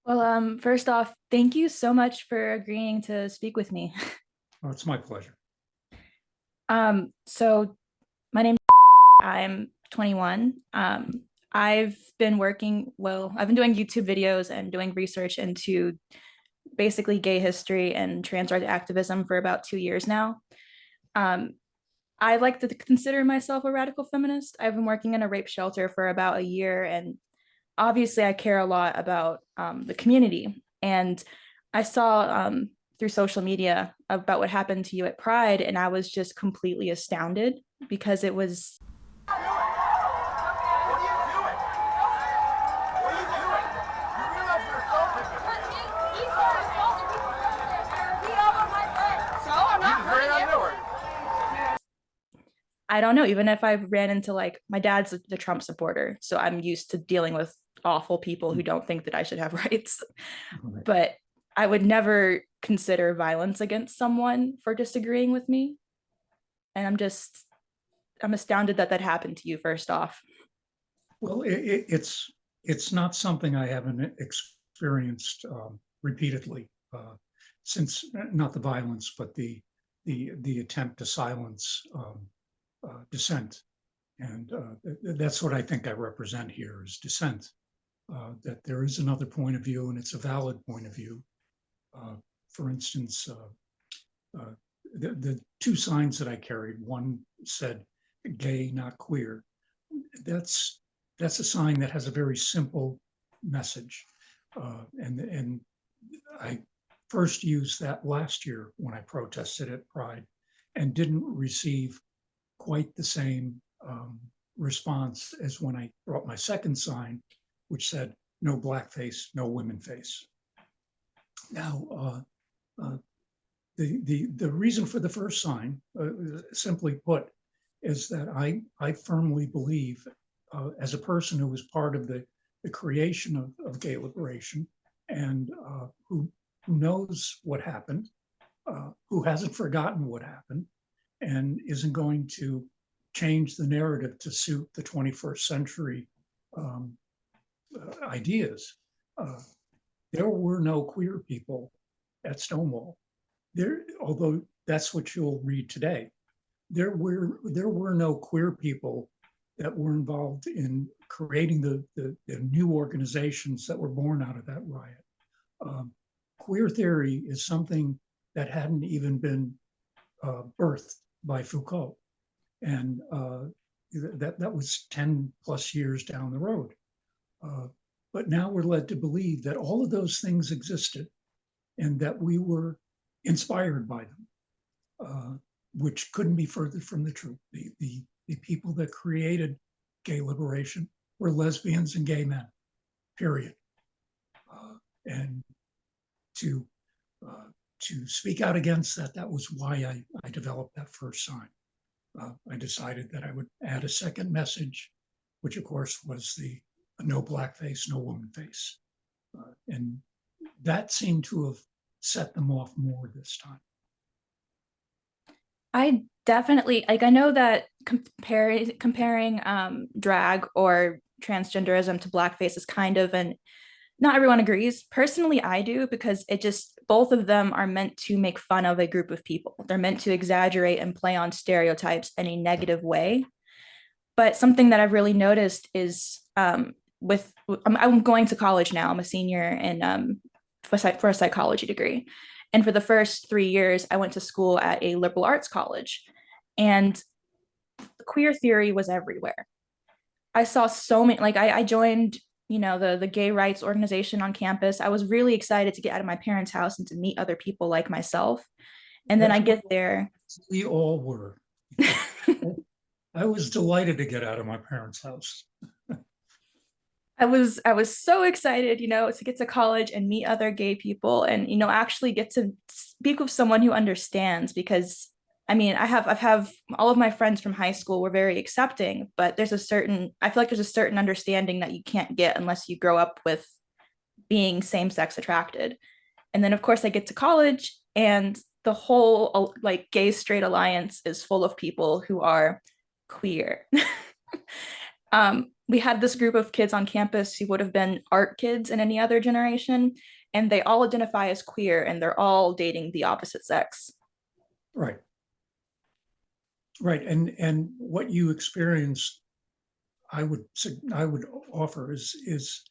Well, first off, thank you so much for agreeing to speak with me. Oh, it's my pleasure. So my name, I'm 21. I've been doing YouTube videos and doing research into basically gay history and trans rights activism for about 2 years now. Um, I like to consider myself a radical feminist. I've been working in a rape shelter for about a year, and obviously I care a lot about the community. And I saw through social media about what happened to you at Pride, and I was just completely astounded because it was. I don't know, even if I ran into, like, my dad's the Trump supporter, so I'm used to dealing with awful people who don't think that I should have rights. Right. But I would never consider violence against someone for disagreeing with me. And I'm astounded that that happened to you, first off. Well, it's not something I haven't experienced repeatedly since not the violence, but the attempt to silence dissent, and that's what I think I represent here is dissent. That there is another point of view, and it's a valid point of view. Uh, for instance, the two signs that I carried, one said "gay, not queer." That's that's a sign that has a very simple message, and I first used that last year when I protested at Pride, and didn't receive quite the same response as when I brought my second sign, which said "no blackface, no women face." Now, uh, the reason for the first sign, simply put, is that I firmly believe, as a person who was part of the creation of gay liberation, and who knows what happened, who hasn't forgotten what happened, and isn't going to change the narrative to suit the 21st century um, ideas. Uh, there were no queer people at Stonewall. Although that's what you'll read today. There were no queer people that were involved in creating the new organizations that were born out of that riot. Um, Queer theory is something that hadn't even been birthed by Foucault, and that was 10 plus years down the road. Uh, but now we're led to believe that all of those things existed and that we were inspired by them, uh, which couldn't be further from the truth. The people that created gay liberation were lesbians and gay men, period. And to uh, to speak out against that, that was why I developed that first sign. I decided that I would add a second message, which of course was the no blackface, no woman face. And that seemed to have set them off more this time. I definitely, like, I know that comparing drag or transgenderism to blackface is kind of an, not everyone agrees. Personally, I do, because it just, both of them are meant to make fun of a group of people. They're meant to exaggerate and play on stereotypes in a negative way. But something that I've really noticed is with I'm going to college now. I'm a senior in for a psychology degree. And for the first 3 years, I went to school at a liberal arts college, and queer theory was everywhere. I saw so many, like, I joined, the gay rights organization on campus. I was really excited to get out of my parents' house and to meet other people like myself. And then I That's what get there. we all were. I was delighted to get out of my parents' house. I was so excited, to get to college and meet other gay people, and actually get to speak with someone who understands. Because I mean, I've all of my friends from high school were very accepting, but I feel like there's a certain understanding that you can't get unless you grow up with being same-sex attracted. And then of course I get to college, and the whole, like, gay straight alliance is full of people who are queer. we had this group of kids on campus who would have been art kids in any other generation, and they all identify as queer and they're all dating the opposite sex. Right. Right. And what you experience, I would I would offer is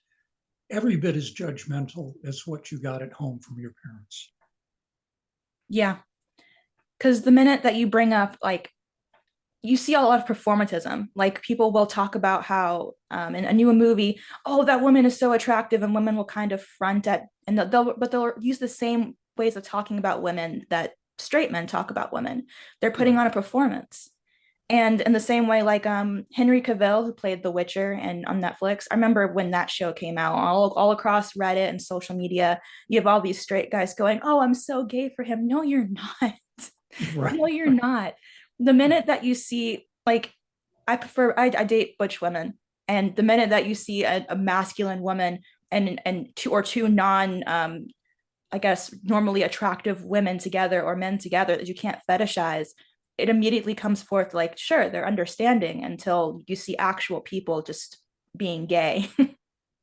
every bit as judgmental as what you got at home from your parents. Yeah. Because the minute that you bring up, like, you see a lot of performatism. Like, people will talk about how in a new movie, oh, that woman is so attractive, and women will kind of front at, and they'll use the same ways of talking about women that straight men talk about women. They're putting Right. on a performance. And in the same way, like Henry Cavill, who played The Witcher and on Netflix, I remember when that show came out, all across Reddit and social media, you have all these straight guys going, "Oh, I'm so gay for him." No, you're not. Right. No, you're not. The minute that you see, like, I date butch women, and the minute that you see a masculine woman and two non I guess normally attractive women together or men together that you can't fetishize, it immediately comes forth like, sure, they're understanding until you see actual people just being gay.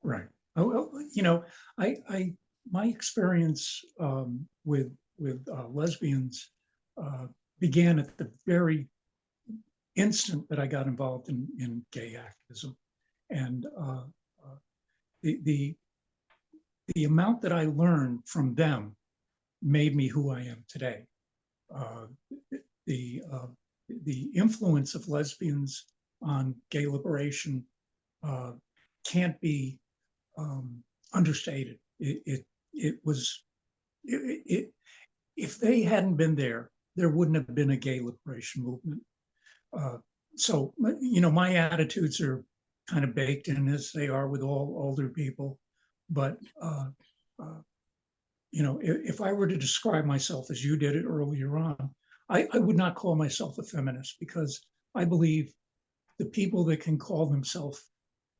Right. Oh, well, you know, my experience lesbians uh, began at the very instant that I got involved in gay activism, and the, the the amount that I learned from them made me who I am today. Uh, the uh, the influence of lesbians on gay liberation uh, can't be understated. It was it if they hadn't been there, there wouldn't have been a gay liberation movement. Uh, so you know, my attitudes are kind of baked in as they are with all older people, but uh, you know, if I were to describe myself as you did it earlier on, I would not call myself a feminist because I believe the people that can call themselves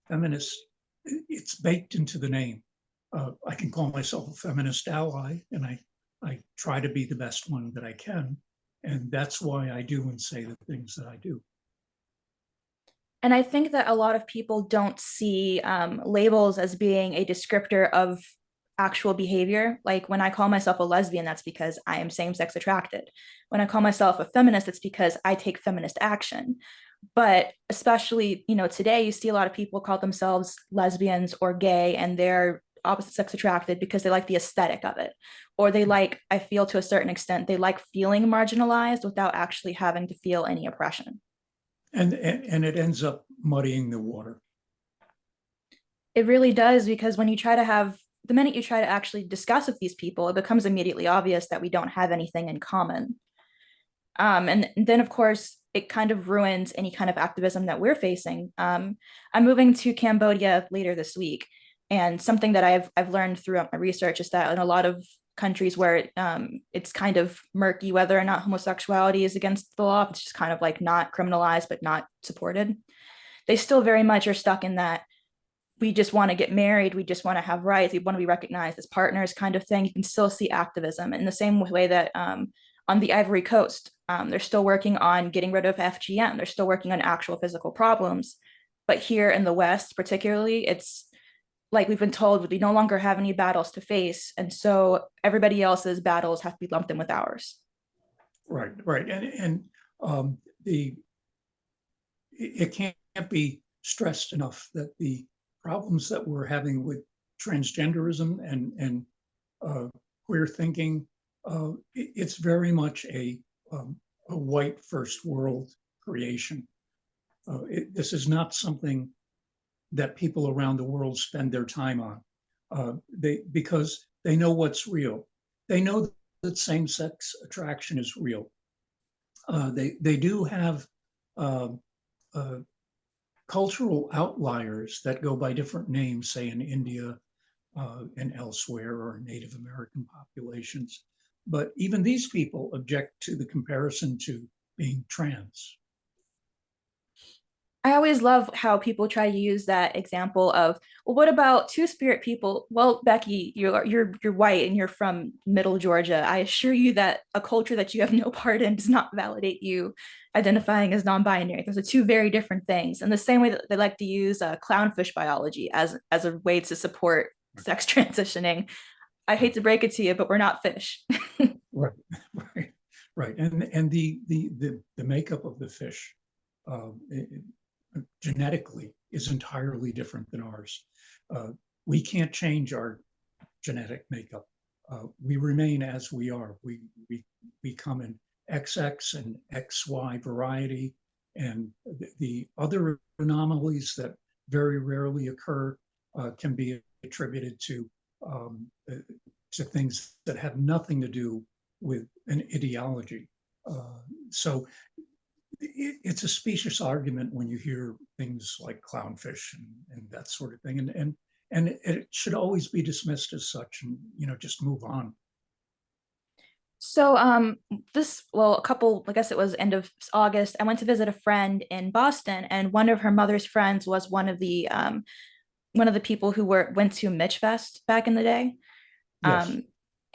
feminists, it's baked into the name. I can call myself a feminist ally, and I try to be the best one that I can. And that's why I do and say the things that I do. And I think that a lot of people don't see labels as being a descriptor of actual behavior. Like, when I call myself a lesbian, that's because I am same sex attracted. When I call myself a feminist, it's because I take feminist action. But especially, today you see a lot of people call themselves lesbians or gay, and they're opposite sex attracted because they like the aesthetic of it, or they like, I feel, to a certain extent, they like feeling marginalized without actually having to feel any oppression. And it ends up muddying the water. It really does, because when you try to have, the minute you try to actually discuss with these people, it becomes immediately obvious that we don't have anything in common. And then, of course, it kind of ruins any kind of activism that we're facing. I'm moving to Cambodia later this week, and something that I've learned throughout my research is that in a lot of countries where it's kind of murky whether or not homosexuality is against the law, it's just kind of like not criminalized but not supported. They still very much are stuck in that we just want to get married, we just want to have rights, we want to be recognized as partners kind of thing. You can still see activism in the same way that on the Ivory Coast, they're still working on getting rid of FGM, they're still working on actual physical problems. But here in the West particularly, it's like we've been told we no longer have any battles to face, and so everybody else's battles have to be lumped in with ours. Right, right. And the it can't be stressed enough that the problems that we're having with transgenderism and uh, queer thinking, it's very much a white first world creation. This is not something that people around the world spend their time on. Because they know what's real. They know that same-sex attraction is real. They do have uh, uh, cultural outliers that go by different names, say in India and elsewhere, or Native American populations. But even these people object to the comparison to being trans. I always love how people try to use that example of, well, what about two-spirit people? Well, Becky, you're white and you're from Middle Georgia. I assure you that a culture that you have no part in does not validate you identifying as non-binary. Those are two very different things. And the same way that they like to use clownfish biology as a way to support sex transitioning. I hate to break it to you, but we're not fish. Right, right, right. And the makeup of the fish genetically is entirely different than ours. We can't change our genetic makeup. We remain as we are. We come in XX and XY variety, and the other anomalies that very rarely occur can be attributed um, to things that have nothing to do with an ideology. So it's a specious argument when you hear things like clownfish and that sort of thing, and it should always be dismissed as such, and just move on. So a couple, I guess it was end of August, I went to visit a friend in Boston, and one of her mother's friends was one of the people who went to Mitch Fest back in the day. Yes.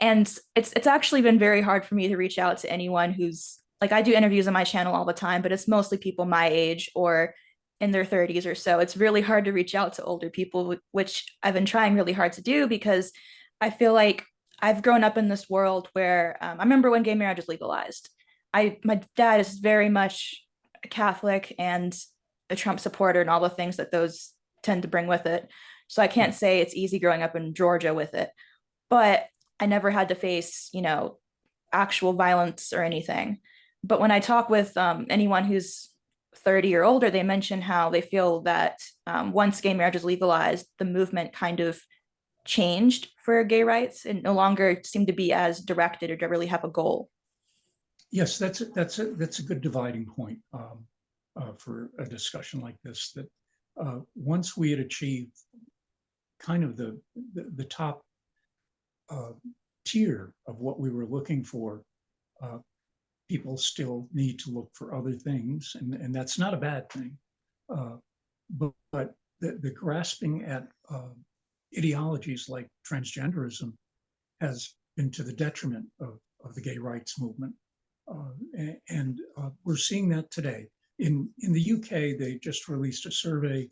And it's actually been very hard for me to reach out to anyone who's like, I do interviews on my channel all the time, but it's mostly people my age or in their 30s or so. It's really hard to reach out to older people, which I've been trying really hard to do because I feel like I've grown up in this world where I remember when gay marriage was legalized. My dad is very much a Catholic and a Trump supporter and all the things that those tend to bring with it. So I can't Right. say it's easy growing up in Georgia with it, but I never had to face, actual violence or anything. But when I talk with anyone who's 30 or older, they mention how they feel that once gay marriage is legalized, the movement kind of changed for gay rights and no longer seem to be as directed or to really have a goal. Yes, that's a good dividing point for a discussion like this. That once we had achieved kind of the top uh, tier of what we were looking for, uh, people still need to look for other things, and that's not a bad thing. Uh, but the grasping at ideologies like transgenderism has been to the detriment of the gay rights movement. And we're seeing that today. In the UK, they just released a survey.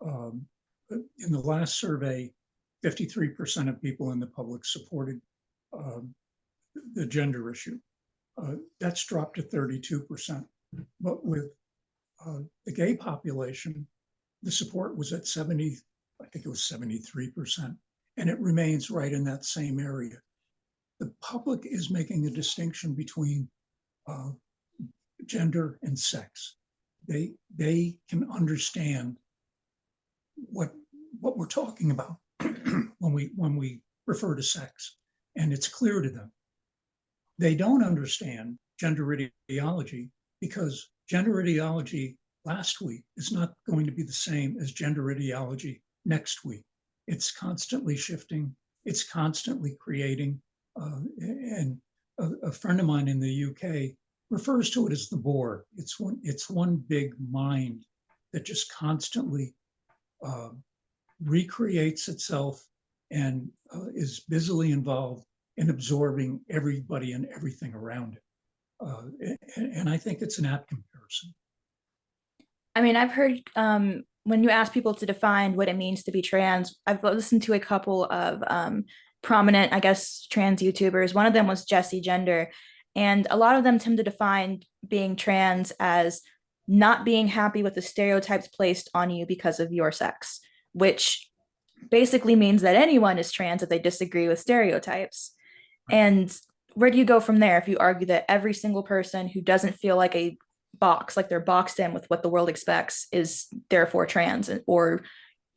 Um, in the last survey, 53% of people in the public supported um, the gender issue. That's dropped to 32%. But with the gay population, the support was at 70, I think it was 73%, and it remains right in that same area. The public is making a distinction between uh, gender and sex. They can understand what we're talking about when we refer to sex, and it's clear to them. They don't understand gender ideology because gender ideology last week is not going to be the same as gender ideology next week. It's constantly shifting. It's constantly creating. And a friend of mine in the UK refers to it as the Borg. It's one big mind that just constantly uh, recreates itself and is busily involved in absorbing everybody and everything around it. And I think it's an apt comparison. I mean, I've heard when you ask people to define what it means to be trans, I've listened to a couple of prominent, I guess, trans YouTubers. One of them was Jesse Gender. And a lot of them tend to define being trans as not being happy with the stereotypes placed on you because of your sex, which basically means that anyone is trans if they disagree with stereotypes. Right. And where do you go from there if you argue that every single person who doesn't feel like a box, like they're boxed in with what the world expects, is therefore trans, or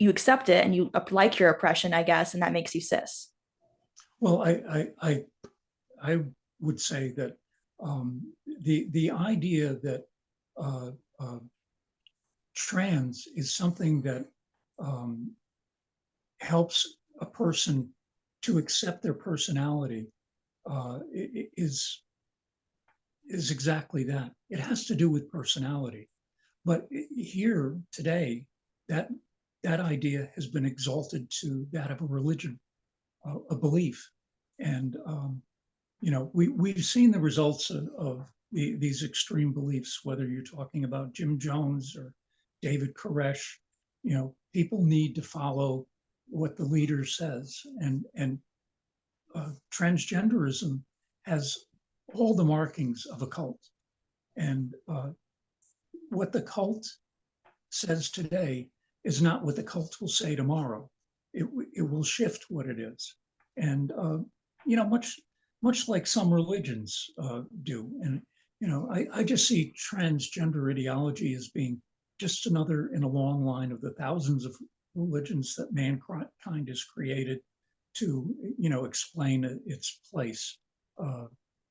you accept it and you like your oppression, I guess, and that makes you cis? Well, I would say that the idea that uh, uh, trans is something that um, helps a person to accept their personality is exactly that. It has to do with personality. But here today, that that idea has been exalted to that of a religion, a belief. And we've seen the results of these extreme beliefs, whether you're talking about Jim Jones or David Koresh. People need to follow what the leader says, and transgenderism has all the markings of a cult. And what the cult says today is not what the cult will say tomorrow. It will shift what it is. And, much like some religions do. And, I just see transgender ideology as being just another in a long line of the thousands of religions that mankind has created to, explain its place. Uh,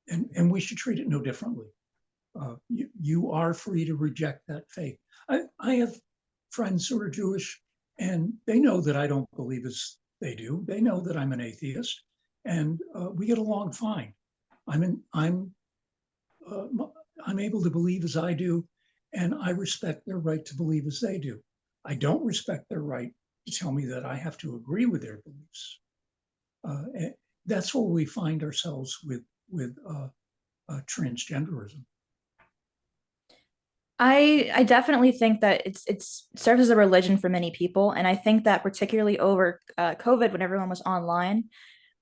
and we should treat it no differently. You are free to reject that faith. I have friends who are Jewish, and they know that I don't believe as they do. They know that I'm an atheist, and we get along fine. Uh, I'm able to believe as I do, and I respect their right to believe as they do. I don't respect their right to tell me that I have to agree with their beliefs. And that's where we find ourselves with transgenderism. I definitely think that it's serves as a religion for many people, and I think that particularly over COVID, when everyone was online,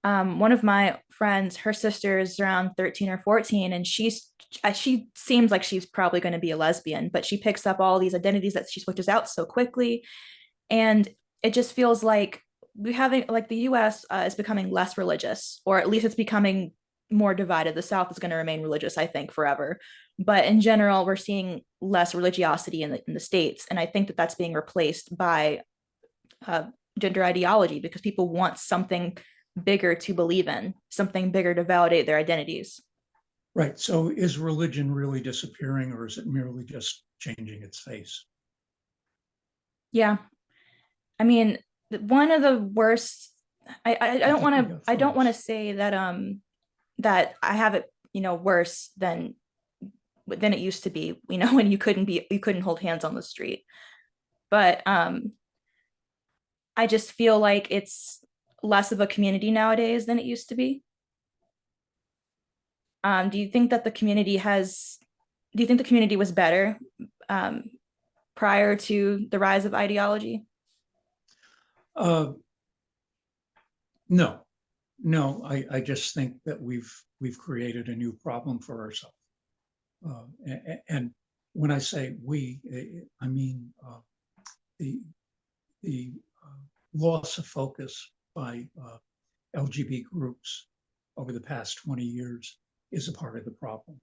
one of my friends, her sister is around 13 or 14, and she seems like she's probably going to be a lesbian, but she picks up all these identities that she switches out so quickly, and it just feels like we having like the U.S. Is becoming less religious, or at least it's becoming more divided. The South is going to remain religious, I think, forever. But in general, we're seeing less religiosity in the states, and I think that that's being replaced by uh, gender ideology because people want something bigger to believe in, something bigger to validate their identities. Right. So is religion really disappearing, or is it merely just changing its face? Yeah, I mean, one of the worst. I think we got I don't want to froze. say that that I have it worse than it used to be. When you couldn't hold hands on the street, but I just feel like it's less of a community nowadays than it used to be. Do you think that the community has? Do you think the community was better um, prior to the rise of ideology? Uh, no, no. I just think that we've created a new problem for ourselves. And when I say we, I mean the the loss of focus by LGBT groups over the past 20 years is a part of the problem.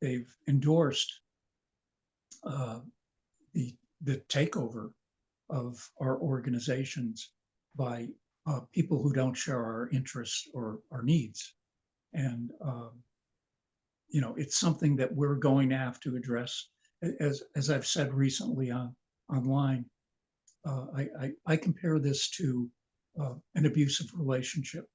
They've endorsed uh, the takeover of our organizations by people who don't share our interests or our needs, and it's something that we're going to have to address. As I've said recently online, I compare this to an abusive relationship,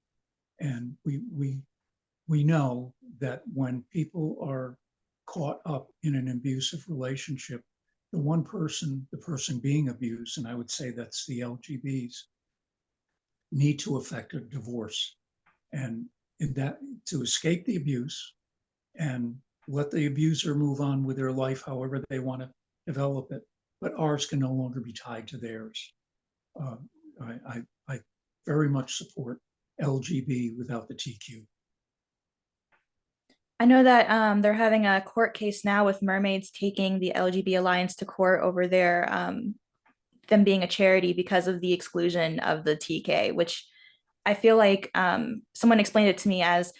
and we know that when people are caught up in an abusive relationship, the person being abused, and I would say that's the LGBs, need to effect a divorce. And in that, to escape the abuse and let the abuser move on with their life however they want to develop it, but ours can no longer be tied to theirs. Uh, I very much support LGB without the TQ. I know that they're having a court case now with mermaids taking the LGBT Alliance to court over their them being a charity because of the exclusion of the TK, which I feel like someone explained it to me as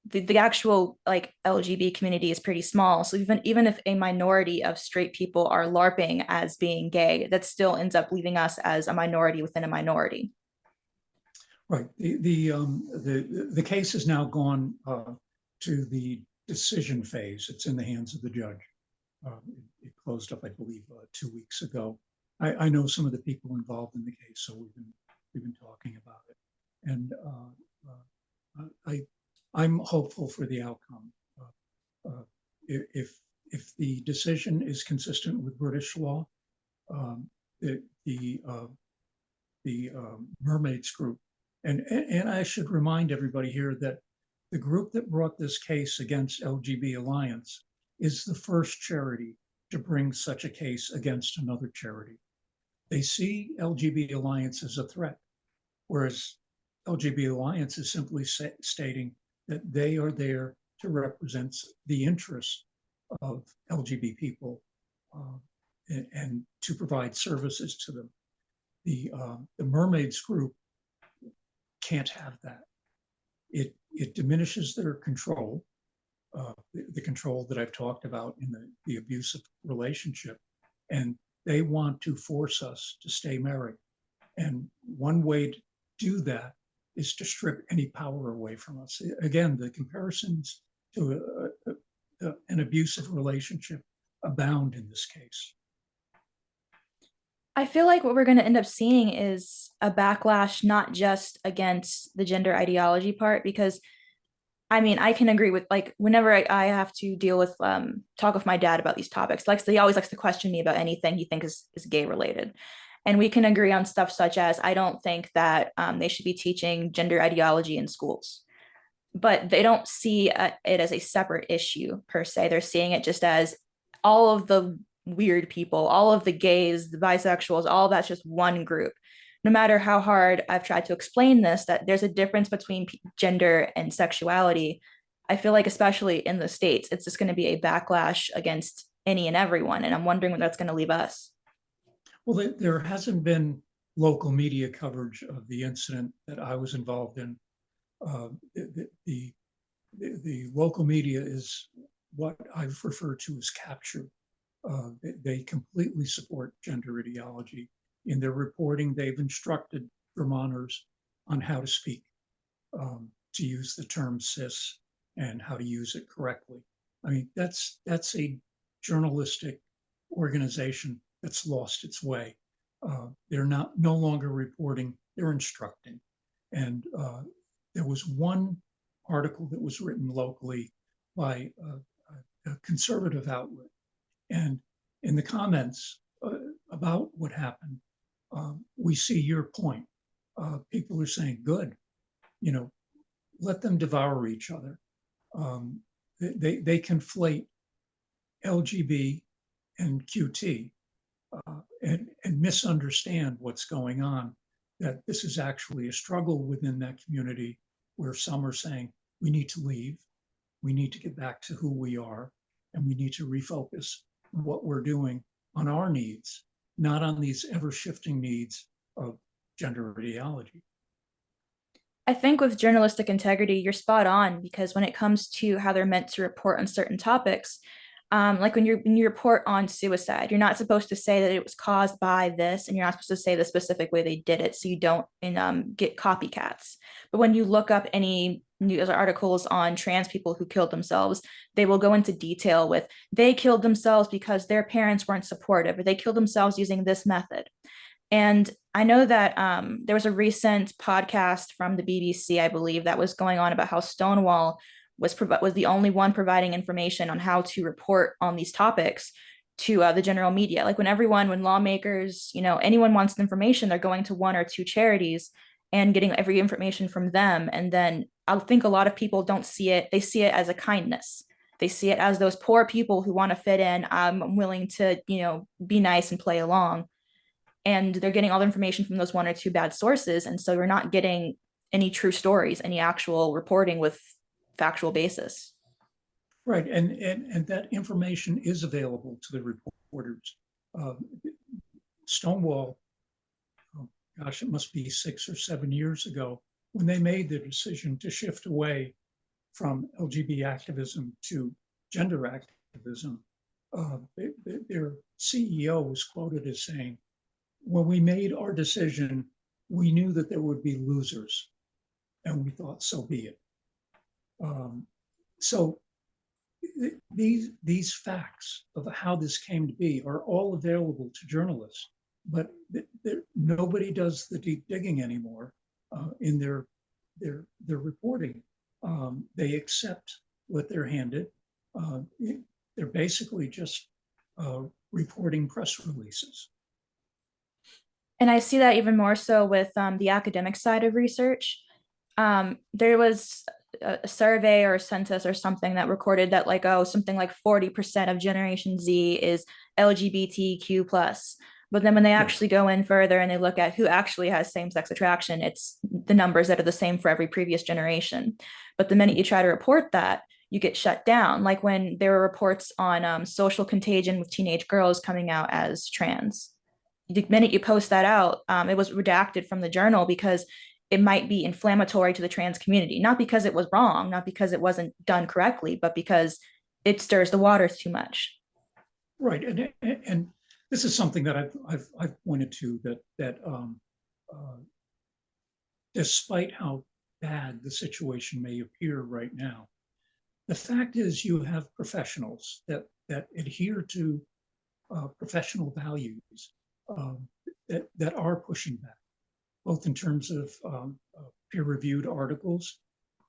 the actual like LGBT community is pretty small. So even if a minority of straight people are LARPing as being gay, that still ends up leaving us as a minority within a minority. Right. The case has now gone to the decision phase. It's in the hands of the judge. It closed up, I believe, 2 weeks ago. I know some of the people involved in the case, so we've been talking about it, and I'm hopeful for the outcome. If if the decision is consistent with British law, um, the the, uh, Mermaids group, and I should remind everybody here that the group that brought this case against LGB Alliance is the first charity to bring such a case against another charity. They see LGB Alliance as a threat, whereas LGB Alliance is simply stating that they are there to represent the interests of LGBT people and to provide services to them. The Mermaids group can't have that. It diminishes their control, the control that I've talked about in the abusive relationship, and they want to force us to stay married. And one way to do that is to strip any power away from us. Again, the comparisons to an abusive relationship abound in this case. I feel like what we're going to end up seeing is a backlash, not just against the gender ideology part, because I mean, I can agree with like whenever I have to deal with talk with my dad about these topics, like he always likes to question me about anything he thinks is gay related. And we can agree on stuff such as I don't think that they should be teaching gender ideology in schools, but they don't see it as a separate issue per se. They're seeing it just as all of the weird people, all of the gays, the bisexuals, all that's just one group. No matter how hard I've tried to explain this, that there's a difference between gender and sexuality. I feel like, especially in the States, it's just going to be a backlash against any and everyone. And I'm wondering what that's going to leave us. Well, there hasn't been local media coverage of the incident that I was involved in. Uh, the, the, the local media is what I've referred to as captured. They completely support gender ideology. In their reporting, they've instructed Vermonters on how to speak, to use the term cis and how to use it correctly. I mean, that's a journalistic organization that's lost its way. They're no longer reporting, they're instructing. And there was one article that was written locally by a conservative outlet. And in the comments about what happened, we see your point. People are saying, good, you know, let them devour each other. They conflate LGB and QT and misunderstand what's going on, that this is actually a struggle within that community where some are saying, we need to leave, we need to get back to who we are, and we need to refocus what we're doing on our needs, not on these ever-shifting needs of gender ideology. I think with journalistic integrity, you're spot on because when it comes to how they're meant to report on certain topics, like when you report on suicide, you're not supposed to say that it was caused by this, and you're not supposed to say the specific way they did it, so you don't get copycats. But when you look up any news articles on trans people who killed themselves, they will go into detail with they killed themselves because their parents weren't supportive, or they killed themselves using this method. And I know that there was a recent podcast from the BBC, I believe, that was going on about how Stonewall was the only one providing information on how to report on these topics to the general media. Like when lawmakers, anyone wants information, they're going to one or two charities and getting every information from them. And then I think a lot of people don't see it. They see it as a kindness. They see it as those poor people who want to fit in. I'm willing to, be nice and play along, and they're getting all the information from those one or two bad sources, and so we're not getting any true stories, any actual reporting with factual basis. Right, and that information is available to the reporters. Uh, Stonewall, oh gosh, it must be 6 or 7 years ago, when they made the decision to shift away from LGBT activism to gender activism, their CEO was quoted as saying, when we made our decision, we knew that there would be losers, and we thought, so be it. So these facts of how this came to be are all available to journalists, but nobody does the deep digging anymore in their reporting. They accept what they're handed. They're basically just reporting press releases. And I see that even more so with the academic side of research. There was a survey or a census or something that recorded that like, oh, something like 40% of Generation Z is LGBTQ plus. But then when they Yes. actually go in further and they look at who actually has same-sex attraction, it's the numbers that are the same for every previous generation. But the minute you try to report that, you get shut down. Like when there were reports on social contagion with teenage girls coming out as trans. The minute you post that out, it was redacted from the journal because it might be inflammatory to the trans community, not because it was wrong, not because it wasn't done correctly, but because it stirs the waters too much. Right, and this is something that I've pointed to that despite how bad the situation may appear right now, the fact is you have professionals that adhere to professional values that are pushing back, both in terms of peer-reviewed articles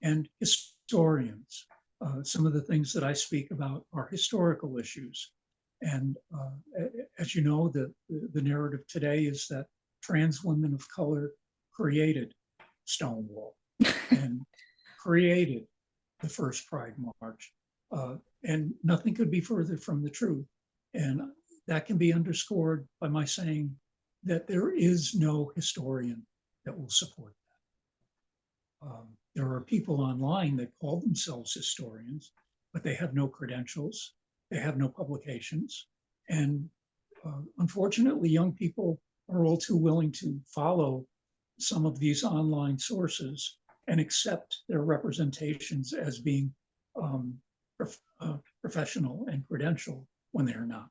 and historians. Some of the things that I speak about are historical issues. And as you know, the narrative today is that trans women of color created Stonewall and created the first Pride March. And nothing could be further from the truth. And that can be underscored by my saying that there is no historian that will support that. There are people online that call themselves historians, but they have no credentials, they have no publications, and unfortunately, young people are all too willing to follow some of these online sources and accept their representations as being professional and credential when they are not.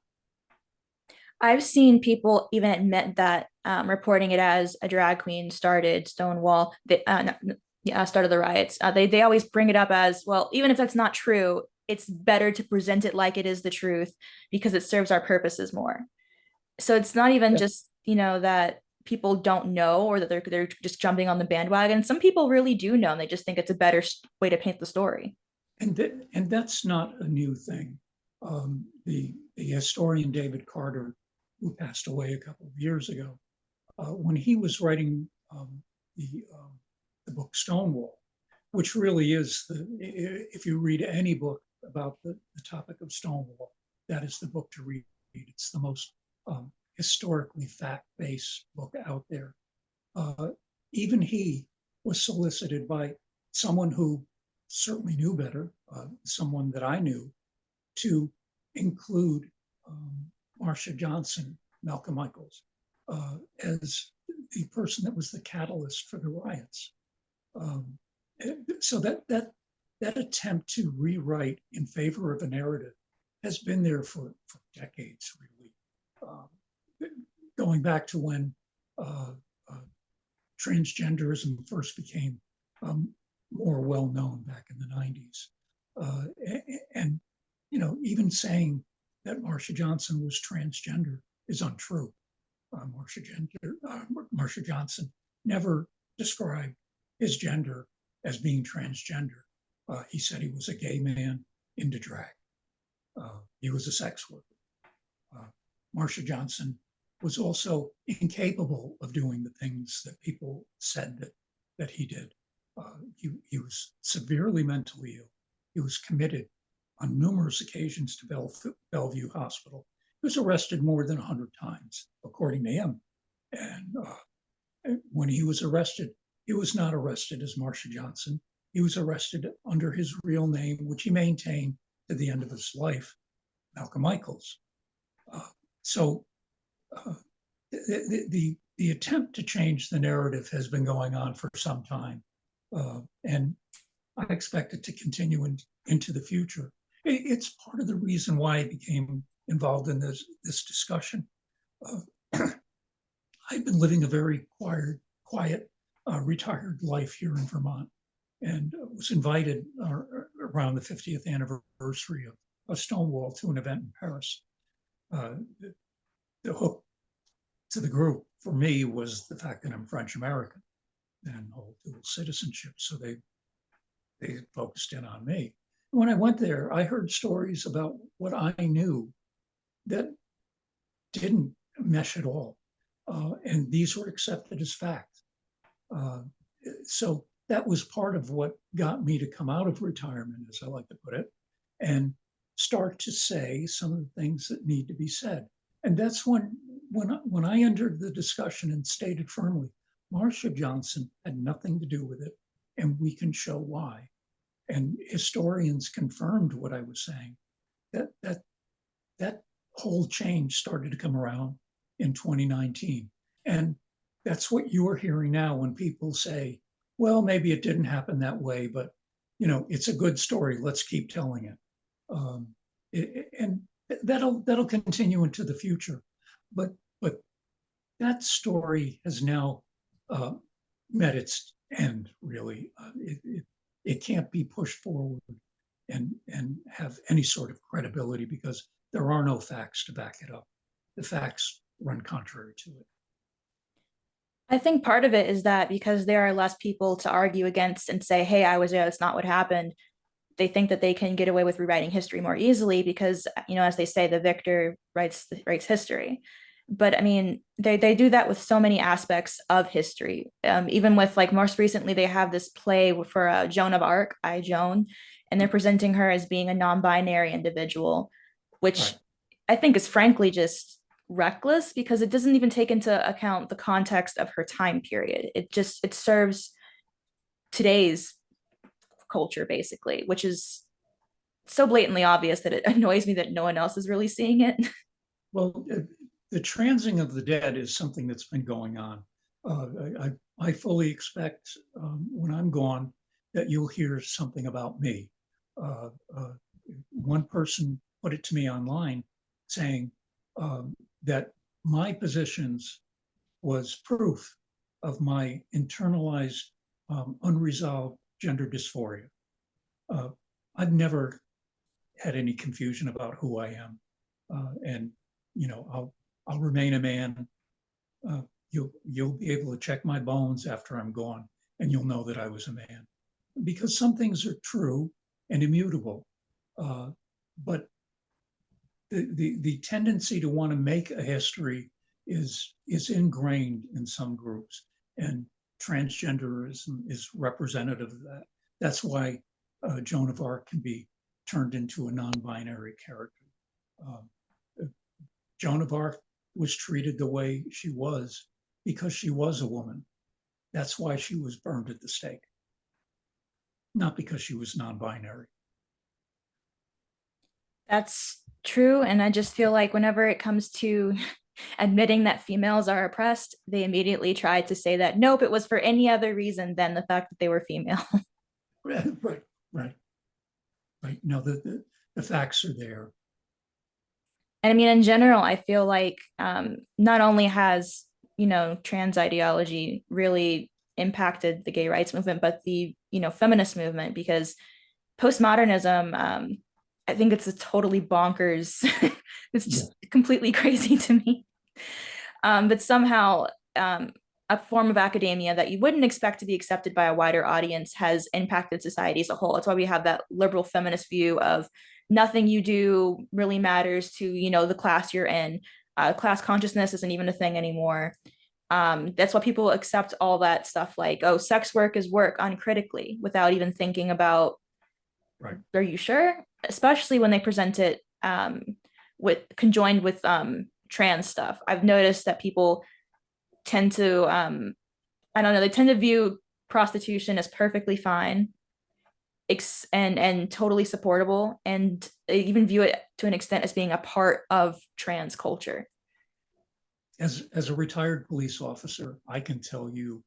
I've seen people even admit that reporting it as a drag queen started Stonewall, started the riots. They always bring it up as well, even if that's not true. It's better to present it like it is the truth because it serves our purposes more. So it's not even Yeah. just that people don't know or that they're just jumping on the bandwagon. Some people really do know, and they just think it's a better way to paint the story. And that's not a new thing. The historian David Carter, who passed away a couple of years ago, when he was writing the book Stonewall, which really is if you read any book about the topic of Stonewall, that is the book to read. It's the most historically fact-based book out there. Even he was solicited by someone who certainly knew better, someone that I knew, to include Marsha Johnson, Malcolm Michaels, as the person that was the catalyst for the riots. So that attempt to rewrite in favor of a narrative has been there for decades, really. Going back to when transgenderism first became more well known back in the 90s. And, even saying that Marsha Johnson was transgender is untrue. Marsha Johnson never described his gender as being transgender. He said he was a gay man into drag. He was a sex worker. Marsha Johnson was also incapable of doing the things that people said that he did. He was severely mentally ill. He was committed on numerous occasions to Bellevue Hospital. He was arrested more than 100 times, according to him. And when he was arrested, he was not arrested as Marsha Johnson. He was arrested under his real name, which he maintained to the end of his life, Malcolm Michaels. So the attempt to change the narrative has been going on for some time. And I expect it to continue into the future. It's part of the reason why I became involved in this discussion. I've been living a very quiet, retired life here in Vermont, and was invited around the 50th anniversary of Stonewall to an event in Paris. The hook to the group for me was the fact that I'm French American and hold dual citizenship. So they focused in on me. when I went there, I heard stories about what I knew that didn't mesh at all. And these were accepted as fact. Uh, so that was part of what got me to come out of retirement, as I like to put it, and start to say some of the things that need to be said. And that's when I entered the discussion and stated firmly, Marsha Johnson had nothing to do with it, and we can show why. And historians confirmed what I was saying. That whole change started to come around in 2019. And that's what you're hearing now when people say, well, maybe it didn't happen that way, but it's a good story. Let's keep telling it. Um, and that'll continue into the future. But that story has now uh, met its end, really. It can't be pushed forward and have any sort of credibility because there are no facts to back it up. The facts run contrary to it. I think part of it is that because there are less people to argue against and say, hey, I was there, that's not what happened, they think that they can get away with rewriting history more easily because, as they say, the victor writes history. But I mean, they do that with so many aspects of history. Even with, like, most recently, they have this play for Joan of Arc, I Joan, and they're presenting her as being a non-binary individual, which Right. I think is frankly just reckless because it doesn't even take into account the context of her time period. It serves today's culture basically, which is so blatantly obvious that it annoys me that no one else is really seeing it. Well, the transing of the dead is something that's been going on. Uh, I fully expect when I'm gone that you'll hear something about me. Uh, uh, One person put it to me online saying that my positions was proof of my internalized, unresolved gender dysphoria. Uh, I've never had any confusion about who I am, and I'll remain a man. Uh, you'll be able to check my bones after I'm gone, and you'll know that I was a man, because some things are true and immutable, but the tendency to want to make a history is ingrained in some groups, and transgenderism is representative of that. That's why Joan of Arc can be turned into a non-binary character. Um, Joan of Arc was treated the way she was because she was a woman. That's why she was burned at the stake, not because she was non-binary. That's true. And I just feel like whenever it comes to admitting that females are oppressed, they immediately try to say that, nope, it was for any other reason than the fact that they were female. Right, right, right. No, the facts are there. And I mean, in general, I feel like not only has, trans ideology really impacted the gay rights movement, but the, feminist movement, because postmodernism, I think it's a totally bonkers, it's Yeah. just completely crazy to me. But somehow, um, a form of academia that you wouldn't expect to be accepted by a wider audience has impacted society as a whole. That's why we have that liberal feminist view of nothing you do really matters to, the class you're in. Class consciousness isn't even a thing anymore. That's why people accept all that stuff like, oh, sex work is work uncritically without even thinking about, Right. are you sure? Especially when they present it with conjoined with trans stuff. I've noticed that people tend to I don't know, they tend to view prostitution as perfectly fine and totally supportable, and they even view it to an extent as being a part of trans culture. As a retired police officer, I can tell you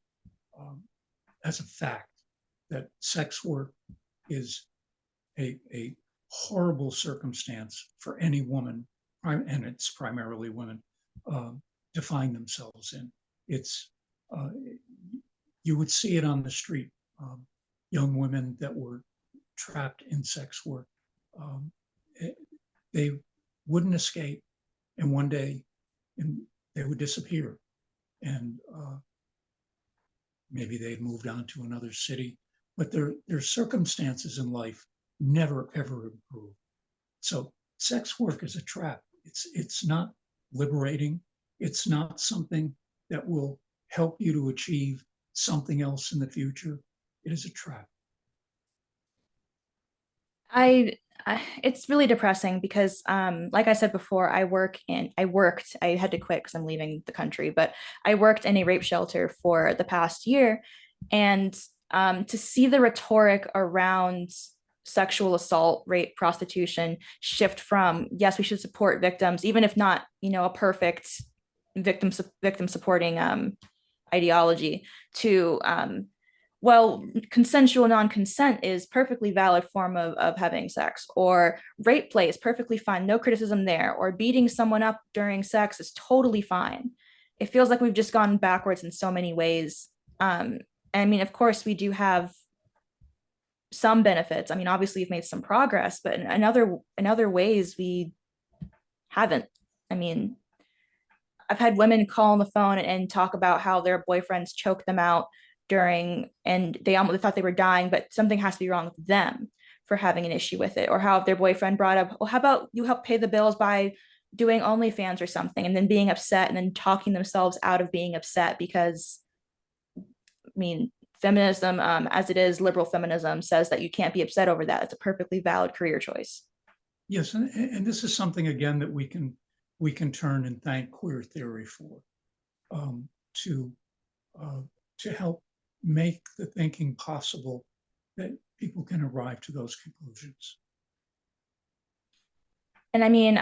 um, as a fact that sex work is a horrible circumstance for any woman, and it's primarily women, to find themselves in. It's uh, you would see it on the street, young women that were trapped in sex work. Um, it, they wouldn't escape, and one day, and they would disappear, and maybe they'd moved on to another city. But their circumstances in life never, ever improve. So sex work is a trap. It's not liberating. It's not something that will help you to achieve something else in the future. It is a trap. I, it's really depressing because like I said before, I had to quit because I'm leaving the country, but I worked in a rape shelter for the past year. And to see the rhetoric around sexual assault, rape, prostitution shift from, yes, we should support victims, even if not, a perfect victim supporting ideology, to well, consensual non-consent is perfectly valid form of having sex, or rape play is perfectly fine, no criticism there, or beating someone up during sex is totally fine. It feels like we've just gone backwards in so many ways. I mean, of course, we do have some benefits. I mean, obviously, we've made some progress, but in other ways, we haven't. I mean, I've had women call on the phone and talk about how their boyfriends choked them out during, and they almost thought they were dying, but something has to be wrong with them for having an issue with it. Or how their boyfriend brought up, well, how about you help pay the bills by doing OnlyFans or something, and then being upset and then talking themselves out of being upset because, I mean, feminism, as it is, liberal feminism says that you can't be upset over that. It's a perfectly valid career choice. Yes, and this is something again that we can turn and thank queer theory for, um, to uh, to help make the thinking possible that people can arrive to those conclusions. And I mean,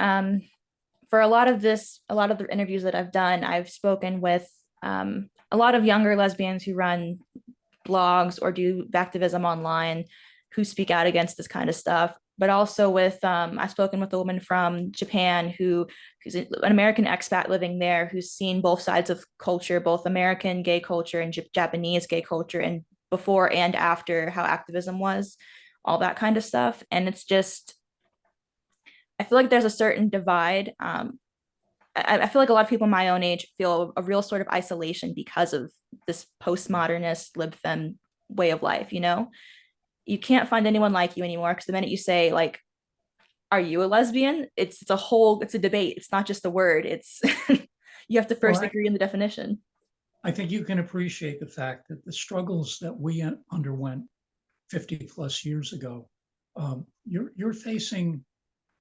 for a lot of the interviews that I've done, I've spoken with a lot of younger lesbians who run blogs or do activism online, who speak out against this kind of stuff. But also with, I've spoken with a woman from Japan who's an American expat living there, who's seen both sides of culture, both American gay culture and Japanese gay culture, and before and after how activism was, all that kind of stuff. And it's just, I feel like there's a certain divide. I feel like a lot of people my own age feel a real sort of isolation because of this postmodernist lib fem way of life. You can't find anyone like you anymore, because the minute you say, like, are you a lesbian, it's a debate. It's not just a word. It's you have to Well, first agree on the definition. I think you can appreciate the fact that the struggles that we underwent 50 plus years ago, you're facing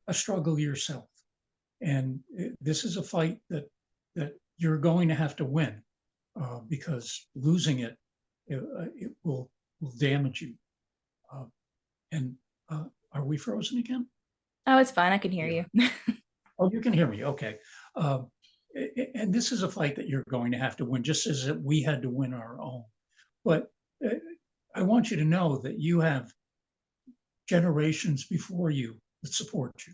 a struggle yourself. And this is a fight that you're going to have to win, because losing it will damage you. Uh, and are we frozen again? Oh, it's fine, I can hear We are. you. Oh, you can hear me. Okay. Uh, and this is a fight that you're going to have to win, just as we had to win our own. But uh, I want you to know that you have generations before you that support you.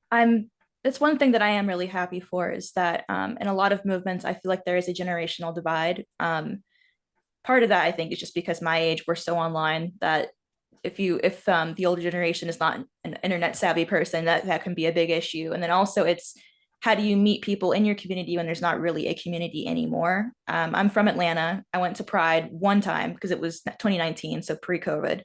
I'm It's one thing that I am really happy for, is that in a lot of movements I feel like there is a generational divide. Part of that, I think, is just because my age, we're so online that if the older generation is not an internet savvy person, that can be a big issue. And then also, it's how do you meet people in your community when there's not really a community anymore. I'm from Atlanta. I went to Pride one time because it was 2019, so pre-COVID,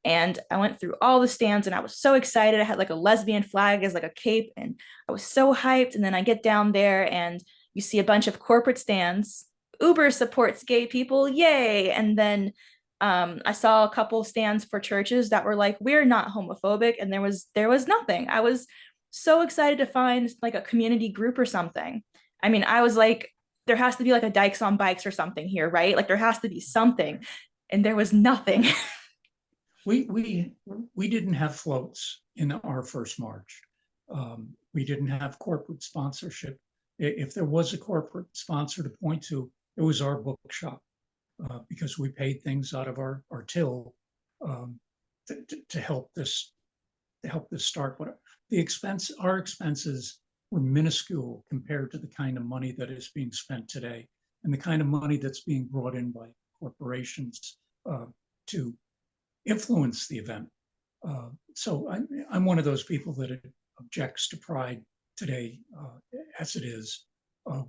and I went through all the stands and I was so excited. I had like a lesbian flag as like a cape, and I was so hyped. And then I get down there and you see a bunch of corporate stands. Uber supports gay people, yay. And then I saw a couple stands for churches that were like, we're not homophobic, and there was nothing. I was so excited to find like a community group or something. I mean, I was like, there has to be like a Dykes on Bikes or something here, right? Like there has to be something, and there was nothing. We didn't have floats in our first march. We didn't have corporate sponsorship. If there was a corporate sponsor to point to, it was our bookshop, because we paid things out of our till, um, to help this start. But our expenses were minuscule compared to the kind of money that is being spent today, and the kind of money that's being brought in by corporations, to influence the event. So I'm one of those people that objects to Pride today, as it is,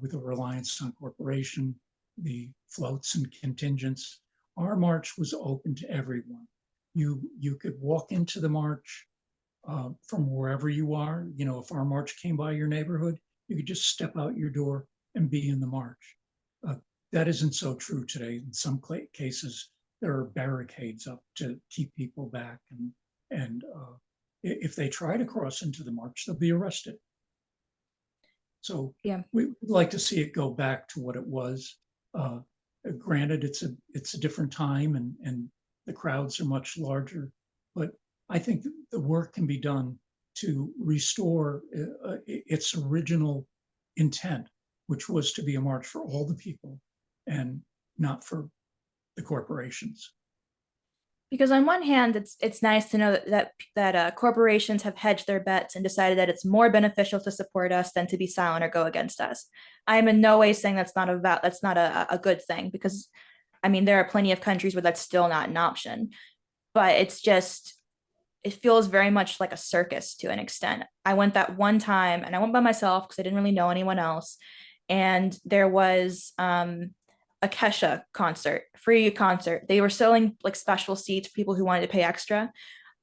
with a reliance on corporation, the floats and contingents. Our march was open to everyone. you could walk into the march from wherever you are. You know, if our march came by your neighborhood, you could just step out your door and be in the march. Uh, that isn't so true today. In some cases, there are barricades up to keep people back, and if they try to cross into the march, they'll be arrested. So Yeah. we'd like to see it go back to what it was. Uh, Granted, it's a different time, and the crowds are much larger, but I think the work can be done to restore its original intent, which was to be a march for all the people and not for the corporations. Because on one hand, it's nice to know that corporations have hedged their bets and decided that it's more beneficial to support us than to be silent or go against us. I am in no way saying that's not a good thing, because I mean there are plenty of countries where that's still not an option. But it's just, it feels very much like a circus to an extent. I went that one time and I went by myself because I didn't really know anyone else. And there was a Kesha concert, free concert. They were selling like special seats for people who wanted to pay extra.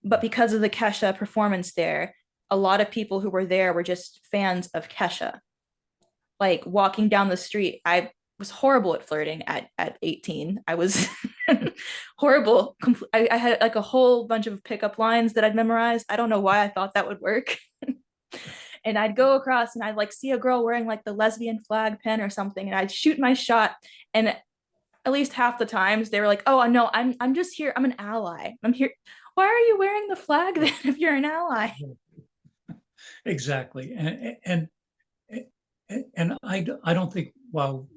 But because of the Kesha performance there, a lot of people who were there were just fans of Kesha. Like walking down the street, I was horrible at flirting at 18. I was horrible. I had like a whole bunch of pickup lines that I'd memorized. I don't know why I thought that would work. And I'd go across and I'd like see a girl wearing like the lesbian flag pin or something, and I'd shoot my shot. And at least half the times they were like, "Oh no, I'm just here. I'm an ally. I'm here." Why are you wearing the flag then if you're an ally? Exactly, and I don't think, while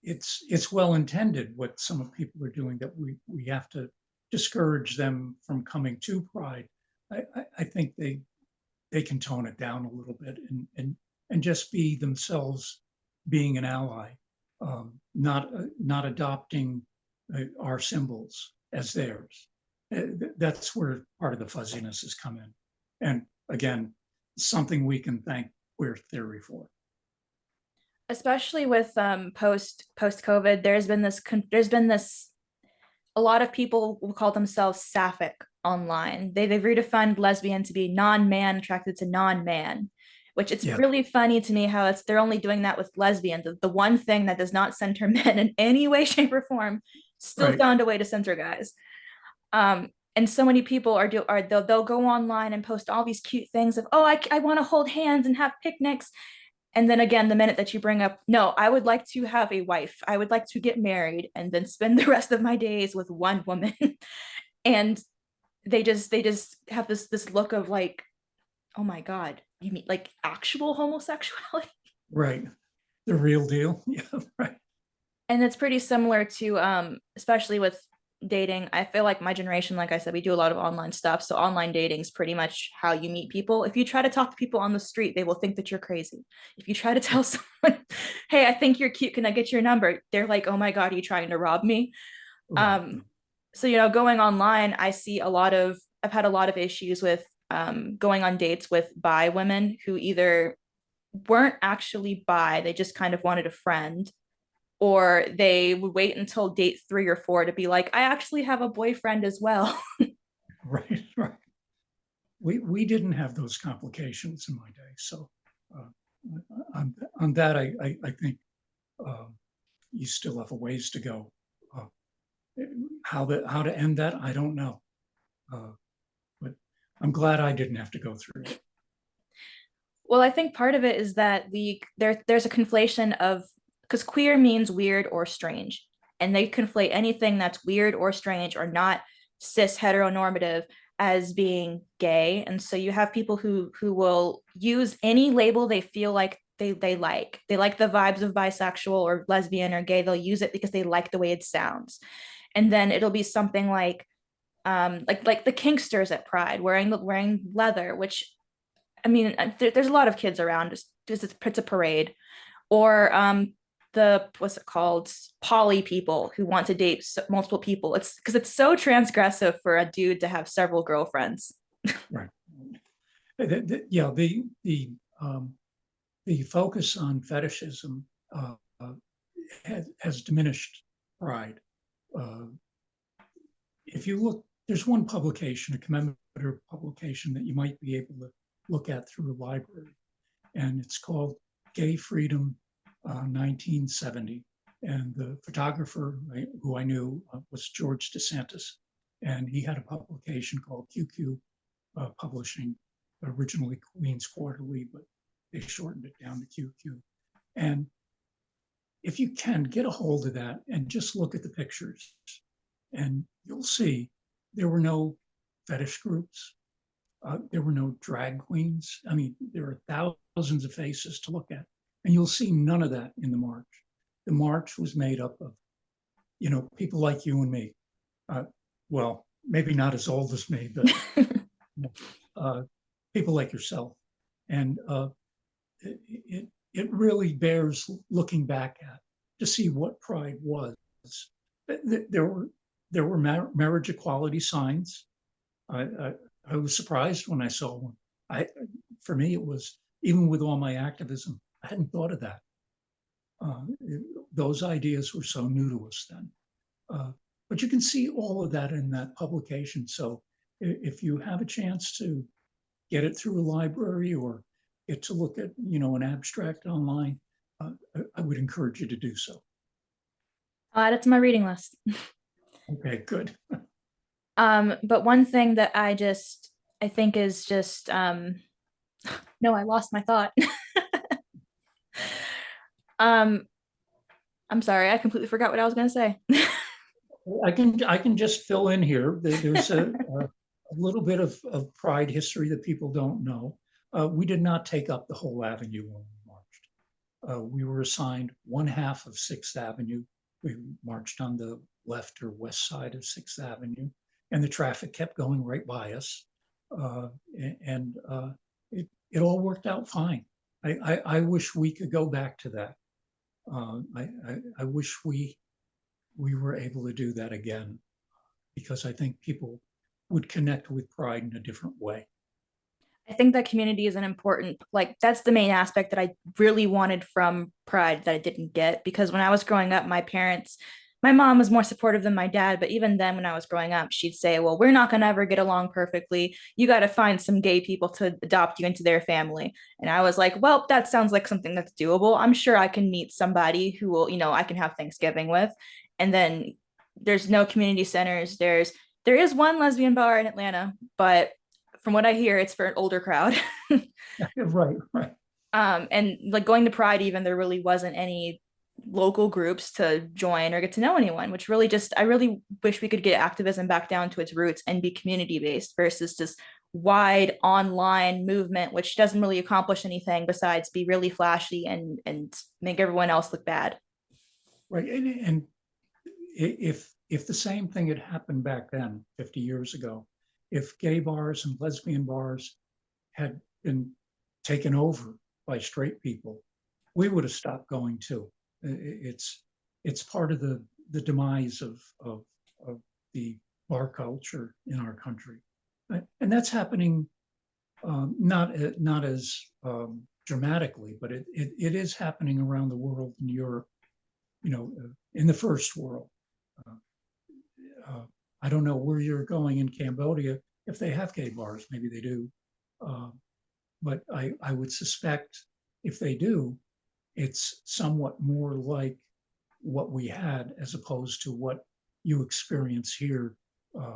it's well intended what some of people are doing, that we have to discourage them from coming to Pride. I think they can tone it down a little bit and just be themselves, being an ally, not adopting our symbols as theirs. That's where part of the fuzziness has come in, and again, something we can thank queer theory for. Especially with post COVID, there's been this, a lot of people will call themselves sapphic online. They've redefined lesbian to be non-man attracted to non-man, which it's Yeah, really funny to me how it's they're only doing that with lesbian, the one thing that does not center men in any way, shape, or form, still right. found a way to center guys. And so many people they'll go online and post all these cute things of, oh, I want to hold hands and have picnics. And then again, the minute that you bring up, no, I would like to have a wife, I would like to get married and then spend the rest of my days with one woman. And they just have this look of like, oh my God, you mean like actual homosexuality? Right. The real deal. Yeah, right. And it's pretty similar to especially with dating. I feel like my generation, like I said, we do a lot of online stuff, so online dating is pretty much how you meet people. If you try to talk to people on the street, they will think that you're crazy. If you try to tell someone, hey, I think you're cute, can I get your number, they're like, oh my God, are you trying to rob me? Right. um so going online, I've had a lot of issues with going on dates with bi women who either weren't actually bi, they just kind of wanted a friend, or they would wait until date 3 or 4 to be like, I actually have a boyfriend as well. Right. Right. We didn't have those complications in my day. So uh, on that, I think uh, you still have a ways to go. Uh, how to end that, I don't know. Uh, but I'm glad I didn't have to go through it. Well, I think part of it is that there's a conflation of, because queer means weird or strange, and they conflate anything that's weird or strange or not cis heteronormative as being gay. And so you have people who will use any label they feel like they like the vibes of bisexual or lesbian or gay, they'll use it because they like the way it sounds. And then it'll be something like the kinksters at Pride wearing leather, which I mean, there's a lot of kids around. It's a parade, or the what's it called? Poly people who want to date multiple people. It's because it's so transgressive for a dude to have several girlfriends. Right. Yeah. The focus on fetishism has diminished pride. Uh, if you look there's one publication, a commemorative publication that you might be able to look at through a library, and it's called Gay Freedom 1970. And the photographer who I knew was George DeSantis, and he had a publication called QQ Publishing, originally Queen's Quarterly, but they shortened it down to QQ. And if you can, get a hold of that and just look at the pictures, and you'll see there were no fetish groups. There were no drag queens. I mean, there are thousands of faces to look at, and you'll see none of that in the march. The march was made up of, people like you and me. Well, maybe not as old as me, but people like yourself. And it really bears looking back at to see what Pride was. There were marriage equality signs. I was surprised when I saw one. For me, it was, even with all my activism, I hadn't thought of that. Those ideas were so new to us then. But you can see all of that in that publication. So if you have a chance to get it through a library or get to look at, an abstract online, I would encourage you to do so. I'll add it to my reading list. Okay, good. But one thing that I think is just, no, I lost my thought. I'm sorry, I completely forgot what I was going to say. I can just fill in here. There's a little bit of Pride history that people don't know. We did not take up the whole avenue when we marched. We were assigned one half of 6th Avenue. We marched on the left or west side of 6th Avenue, and the traffic kept going right by us. It all worked out fine. I wish we could go back to that. I wish we were able to do that again, because I think people would connect with Pride in a different way. I think that community is an important, like, that's the main aspect that I really wanted from Pride that I didn't get, because when I was growing up, my mom was more supportive than my dad, but even then when I was growing up, she'd say, well, we're not going to ever get along perfectly. You got to find some gay people to adopt you into their family. And I was like, well, that sounds like something that's doable. I'm sure I can meet somebody who will, I can have Thanksgiving with. And then there's no community centers. There is one lesbian bar in Atlanta, but from what I hear, it's for an older crowd. Right. And like going to Pride, even there really wasn't any local groups to join or get to know anyone, which really I really wish we could get activism back down to its roots and be community based versus this wide online movement, which doesn't really accomplish anything besides be really flashy and make everyone else look bad. Right. And if the same thing had happened back then, 50 years ago, if gay bars and lesbian bars had been taken over by straight people, we would have stopped going too. It's part of the demise of the bar culture in our country, and that's happening not as dramatically, but it is happening around the world, in Europe, in the first world. I don't know where you're going in Cambodia, if they have gay bars, maybe they do. But I would suspect if they do, it's somewhat more like what we had as opposed to what you experience here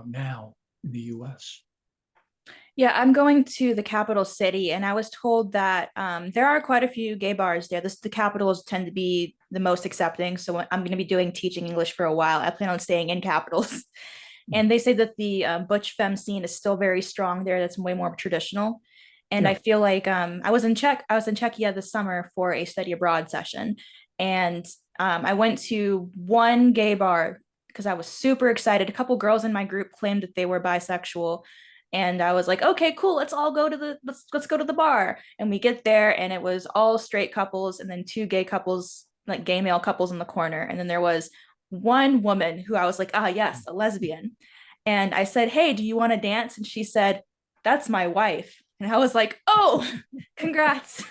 now in the US. Yeah, I'm going to the capital city, and I was told that there are quite a few gay bars there. The capitals tend to be the most accepting. So I'm going to be doing teaching English for a while. I plan on staying in capitals. And they say that the butch femme scene is still very strong there. That's way more traditional. And Yeah. I feel like I was in Czechia this summer for a study abroad session. And I went to one gay bar because I was super excited. A couple girls in my group claimed that they were bisexual. And I was like, okay, cool, let's all go to let's go to the bar. And we get there and it was all straight couples and then two gay couples, like gay male couples in the corner. And then there was one woman who I was like, ah, yes, a lesbian. And I said, hey, do you want to dance? And she said, that's my wife. And I was like, oh, congrats.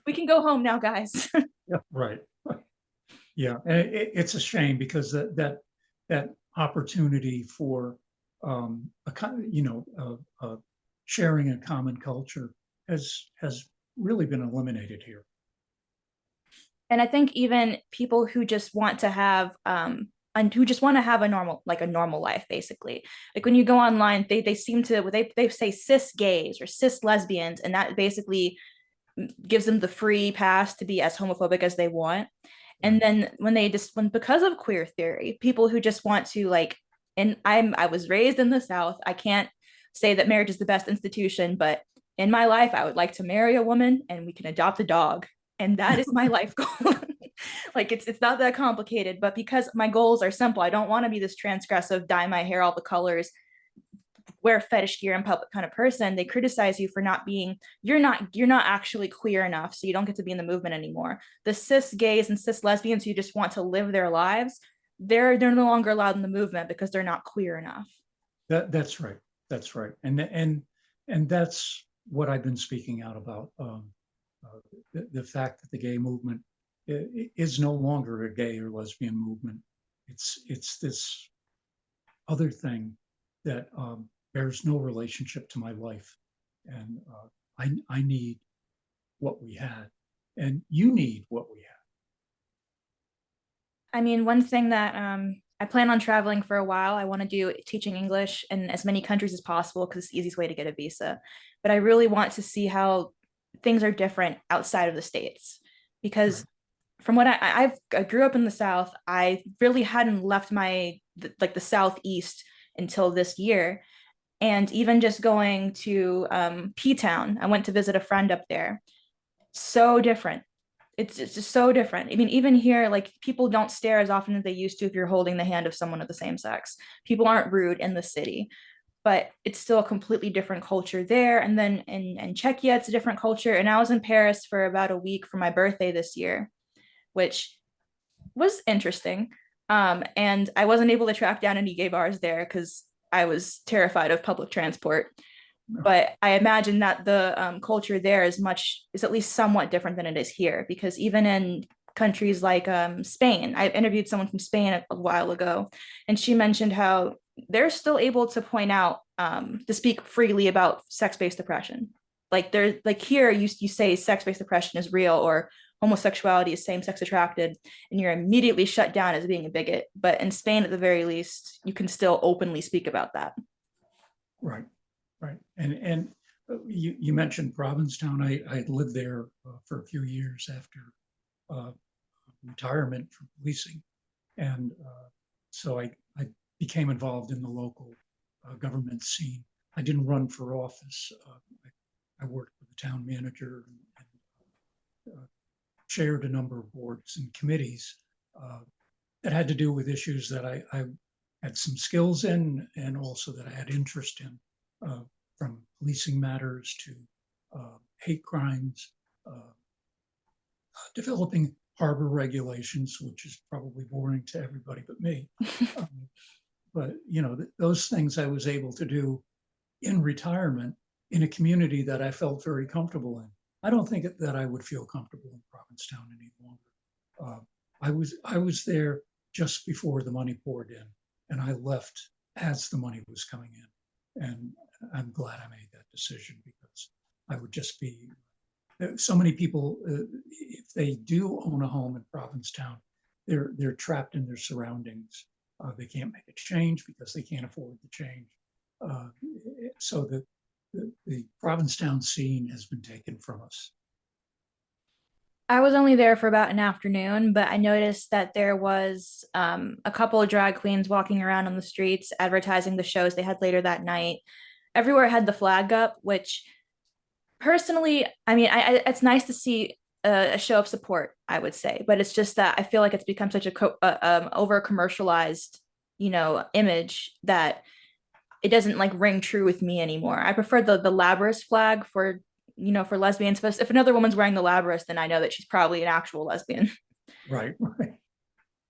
We can go home now, guys. Yeah, right. Yeah, and it's a shame because that opportunity for sharing a common culture has really been eliminated here. And I think even people who just want to have and who just want to have a normal life, basically, like when you go online, they seem to they say cis gays or cis lesbians, and that basically gives them the free pass to be as homophobic as they want. And Right. then when because of queer theory, people who just want to like, and I was raised in the South. I can't say that marriage is the best institution, but in my life, I would like to marry a woman and we can adopt a dog. And that is my life goal. Like it's not that complicated, but because my goals are simple, I don't want to be this transgressive, dye my hair all the colors, wear fetish gear in public kind of person. They criticize you for not being, you're not actually queer enough, so you don't get to be in the movement anymore. The cis gays and cis lesbians who just want to live their lives, they're no longer allowed in the movement because they're not queer enough. That's right. That's right. And that's what I've been speaking out about. The fact that the gay movement is no longer a gay or lesbian movement. It's this other thing that bears no relationship to my life, and I need what we had, and you need what we had. I mean, one thing that I plan on traveling for a while. I want to do teaching English in as many countries as possible because it's the easiest way to get a visa. But I really want to see how things are different outside of the States because Right. from what I grew up in the South, I really hadn't left like the Southeast until this year. And even just going to P Town, I went to visit a friend up there. So different. It's just so different. I mean, even here, like people don't stare as often as they used to if you're holding the hand of someone of the same sex. People aren't rude in the city, but it's still a completely different culture there. And then in Czechia, it's a different culture. And I was in Paris for about a week for my birthday this year, which was interesting. And I wasn't able to track down any gay bars there because I was terrified of public transport. No. But I imagine that the culture there is at least somewhat different than it is here because even in countries like Spain, I interviewed someone from Spain a while ago, and she mentioned how they're still able to point out to speak freely about sex-based oppression. Like they're like here, you say sex-based oppression is real or homosexuality is same-sex attracted, and you're immediately shut down as being a bigot. But in Spain, at the very least, you can still openly speak about that. Right. Right. And you mentioned Provincetown. I lived there for a few years after uh, retirement from policing, and so I became involved in the local government scene. I didn't run for office. I worked with the town manager and chaired a number of boards and committees uh, that had to do with issues that I had some skills in and also that I had interest in, from policing matters to hate crimes, developing harbor regulations, which is probably boring to everybody but me. Um, but those things I was able to do in retirement in a community that I felt very comfortable in. I don't think that I would feel comfortable in Provincetown any longer. Uh, I was there just before the money poured in, and I left as the money was coming in, and I'm glad I made that decision because I would just be so many people. If they do own a home in Provincetown, they're trapped in their surroundings. They can't make a change because they can't afford the change. Uh, so the Provincetown scene has been taken from us. I was only there for about an afternoon, but I noticed that there was a couple of drag queens walking around on the streets advertising the shows they had later that night. Everywhere had the flag up, which personally, I mean, it's nice to see a show of support, I would say, but it's just that I feel like it's become such a over commercialized, image that it doesn't like ring true with me anymore. I prefer the Labrys flag for for lesbians. But if another woman's wearing the Labrys, then I know that she's probably an actual lesbian. Right, right.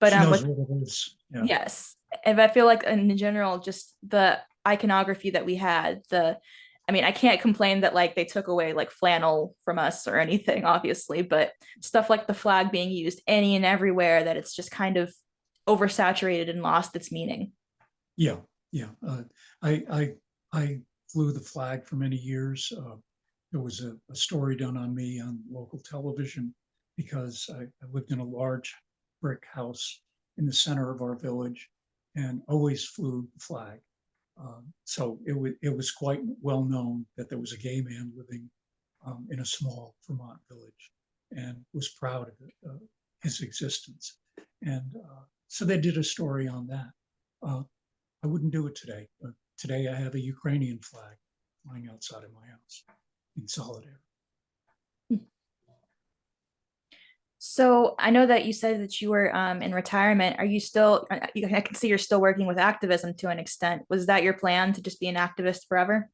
But She knows with what it is. Yeah, yes, and I feel like in general, just the iconography that we had, I mean, I can't complain that like they took away like flannel from us or anything, obviously, but stuff like the flag being used any and everywhere that it's just kind of oversaturated and lost its meaning. yeah, Yeah, I flew the flag for many years. There was a story done on me on local television because I lived in a large brick house in the center of our village and always flew the flag. So it was quite well known that there was a gay man living in a small Vermont village and was proud of his existence. And so they did a story on that. Uh, I wouldn't do it today. But today I have a Ukrainian flag flying outside of my house in solidarity. So I know that you said that you were in retirement. Are you still? I can see you're still working with activism to an extent. Was that your plan to just be an activist forever?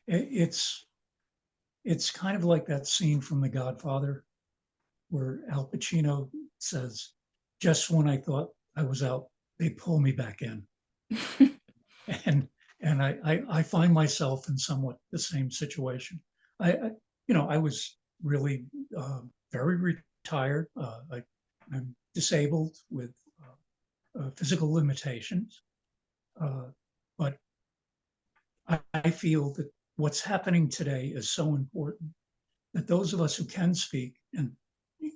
It's it's kind of like that scene from The Godfather where Al Pacino says, "Just when I thought I was out, they pull me back in." And I find myself in somewhat the same situation. I I was really very retired. I'm disabled with physical limitations, uh, but I feel that what's happening today is so important that those of us who can speak, and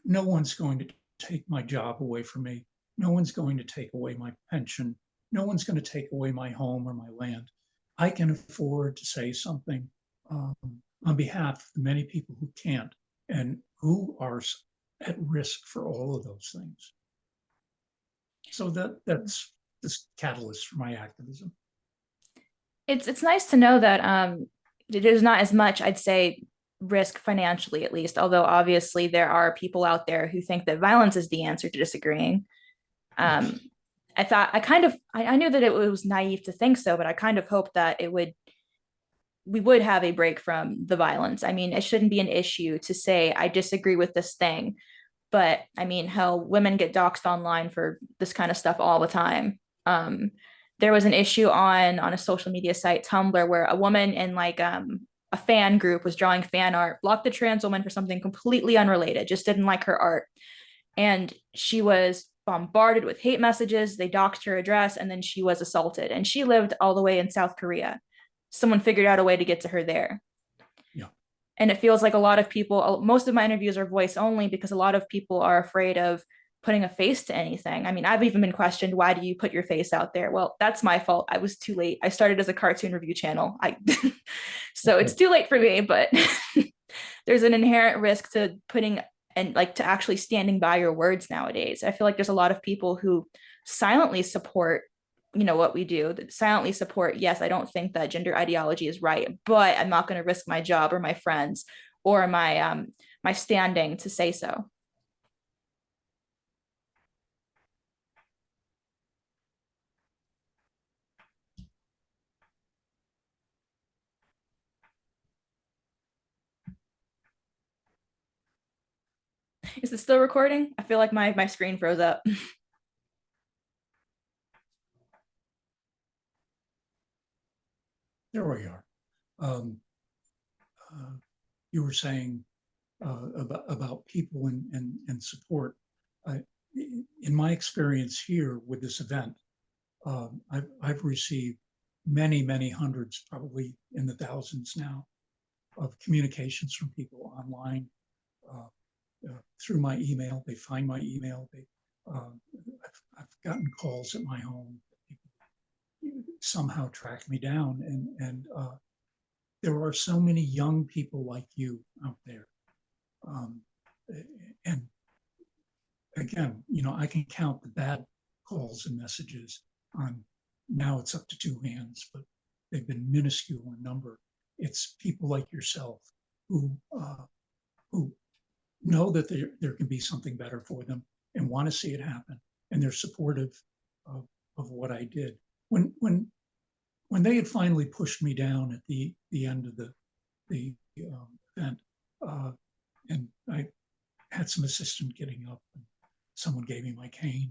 no one's going to take my job away from me, no one's going to take away my pension, no one's going to take away my home or my land. I can afford to say something um, on behalf of the many people who can't and who are at risk for all of those things. So that's this catalyst for my activism. It's nice to know that there's not as much, I'd say, risk financially at least, although obviously there are people out there who think that violence is the answer to disagreeing. Yes. um I thought I knew that it was naive to think so, but I kind of hoped that we would have a break from the violence. I mean, it shouldn't be an issue to say I disagree with this thing, but I mean, hell, women get doxxed online for this kind of stuff all the time. There was an issue on a social media site, Tumblr, where a woman in like a fan group was drawing fan art, blocked a trans woman for something completely unrelated, just didn't like her art, and she was bombarded with hate messages. They doxed her address, and then she was assaulted. And she lived all the way in South Korea. Someone figured out a way to get to her there. Yeah. And it feels like a lot of people, most of my interviews are voice only because a lot of people are afraid of putting a face to anything. I mean, I've even been questioned, why do you put your face out there? Well, that's my fault. I was too late. I started as a cartoon review channel. So it's too late for me, but there's an inherent risk to putting and like to actually standing by your words nowadays. I feel like there's a lot of people who silently support, what we do, that silently support, yes, I don't think that gender ideology is right, but I'm not going to risk my job or my friends or my standing to say so. Is it still recording? I feel like my screen froze up. There we are. Um, uh, you were saying about people and support. I, in my experience here with this event, I've received many hundreds, probably in the thousands now, of communications from people online, uh, through my email. They find my email. I've gotten calls at my home. People somehow track me down, and there are so many young people like you out there. Um, and again, I can count the bad calls and messages on, now it's up to two hands, but they've been minuscule in number. It's people like yourself who know that there can be something better for them and want to see it happen, and they're supportive of what I did. When they had finally pushed me down at the end of the event, uh, and I had some assistance getting up, and someone gave me my cane,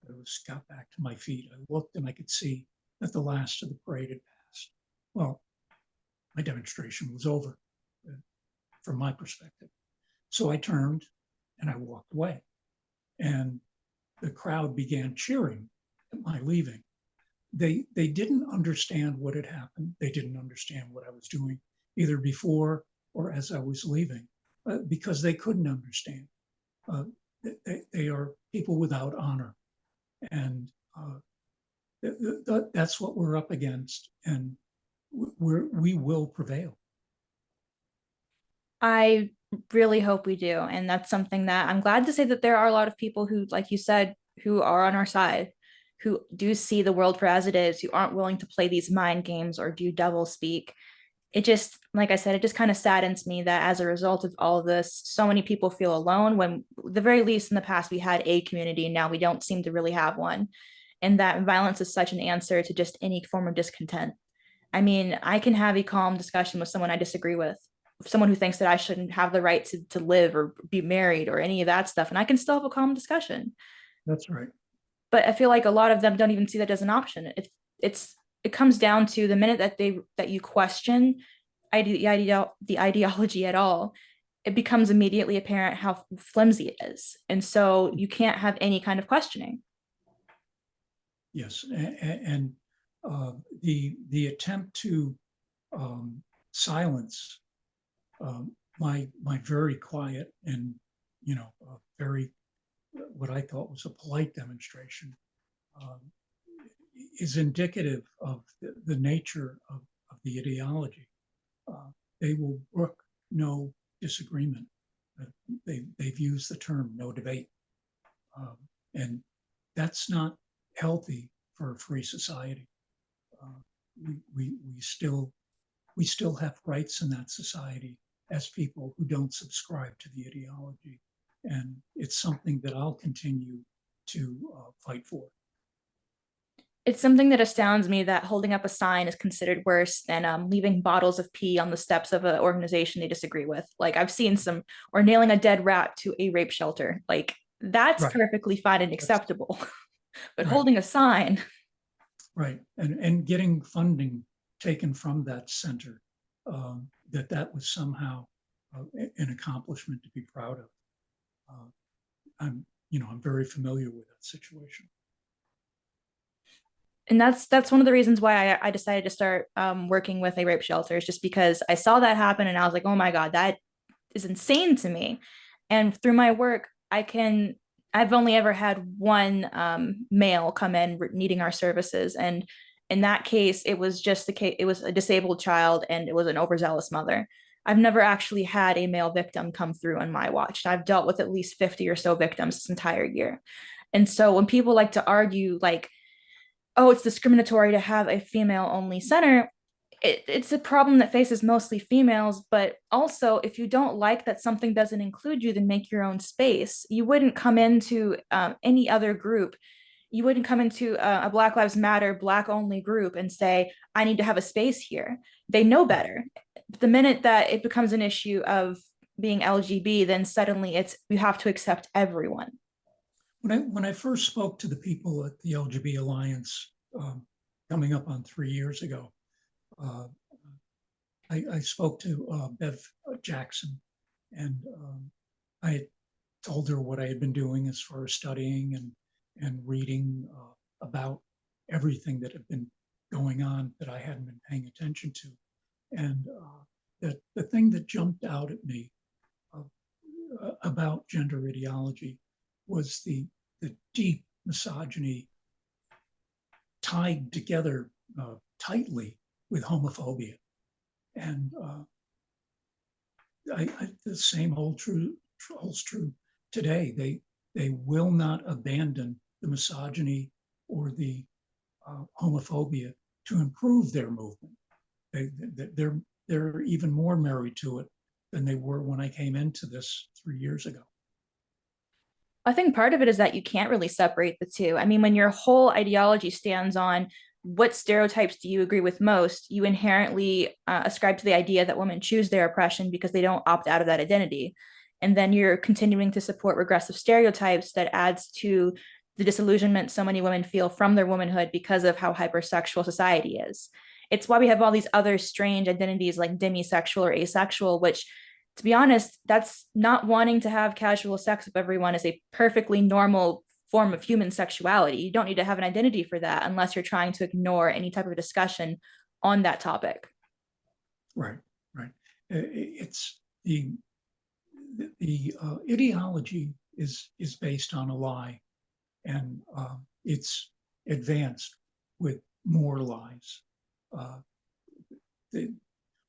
and got back to my feet. I looked and I could see that the last of the parade had passed. Well, my demonstration was over from my perspective. So I turned and I walked away, and the crowd began cheering at my leaving. they didn't understand what had happened. They didn't understand what I was doing, either before or as I was leaving, because they couldn't understand. Uh, they are people without honor, and that's what we're up against, and we will prevail. I really hope we do. And that's something that I'm glad to say that there are a lot of people who, like you said, who are on our side, who do see the world for as it is, who aren't willing to play these mind games or do double speak. It just, like I said, it just kind of saddens me that as a result of all of this, so many people feel alone when, the very least, in the past, we had a community. And now we don't seem to really have one. And that violence is such an answer to just any form of discontent. I mean, I can have a calm discussion with someone I disagree with, someone who thinks that I shouldn't have the right to live or be married or any of that stuff, and I can still have a calm discussion. That's right. But I feel like a lot of them don't even see that as an option. It's it comes down to the minute that you question the ideology at all, it becomes immediately apparent how flimsy it is, and so you can't have any kind of questioning. Yes, and the attempt to silence my very quiet and very what I thought was a polite demonstration um, is indicative of the nature of the ideology. Uh, they will brook no disagreement. They've used the term no debate, um, and that's not healthy for a free society. Uh, we we still have rights in that society as people who don't subscribe to the ideology. And it's something that I'll continue to fight for. It's something that astounds me that holding up a sign is considered worse than leaving bottles of pee on the steps of an organization they disagree with. Like I've seen some, or nailing a dead rat to a rape shelter. Like that's Right. perfectly fine and That's acceptable. But right. holding a sign, Right. And getting funding taken from that center, that was somehow an accomplishment to be proud of. Uh, I'm very familiar with that situation. and that's one of the reasons why I decided to start working with a rape shelter, is just because I saw that happen and I was like, oh my god, that is insane to me. And through my work, I've only ever had one male come in needing our services. And in that case, it was just the case, it was a disabled child and it was an overzealous mother. I've never actually had a male victim come through on my watch. I've dealt with at least 50 or so victims this entire year. And so when people like to argue, like, oh, it's discriminatory to have a female only center, it's a problem that faces mostly females. But also, if you don't like that something doesn't include you, then make your own space. You wouldn't come into any other group. You wouldn't come into a Black Lives Matter Black only group and say, I need to have a space here. They know Right. better. The minute that it becomes an issue of being LGB, then suddenly it's you have to accept everyone. When I first spoke to the people at the LGBT Alliance, coming up on 3 years ago, uh, I spoke to Bev Jackson, and I had told her what I had been doing as far as studying and reading about everything that had been going on that I hadn't been paying attention to. And the thing that jumped out at me uh, about gender ideology was the deep misogyny tied together tightly with homophobia. And the same holds true today. They will not abandon the misogyny or the homophobia to improve their movement. They're even more married to it than they were when I came into this 3 years ago. I think part of it is that you can't really separate the two. I mean, when your whole ideology stands on what stereotypes do you agree with most, you inherently ascribe to the idea that women choose their oppression because they don't opt out of that identity. And then you're continuing to support regressive stereotypes that adds to the disillusionment so many women feel from their womanhood because of how hypersexual society is. It's why we have all these other strange identities like demisexual or asexual, which, to be honest, that's not wanting to have casual sex with everyone, is a perfectly normal form of human sexuality. You don't need to have an identity for that unless you're trying to ignore any type of discussion on that topic. Right, right. It's the ideology is based on a lie, and it's advanced with more lies. Uh, the,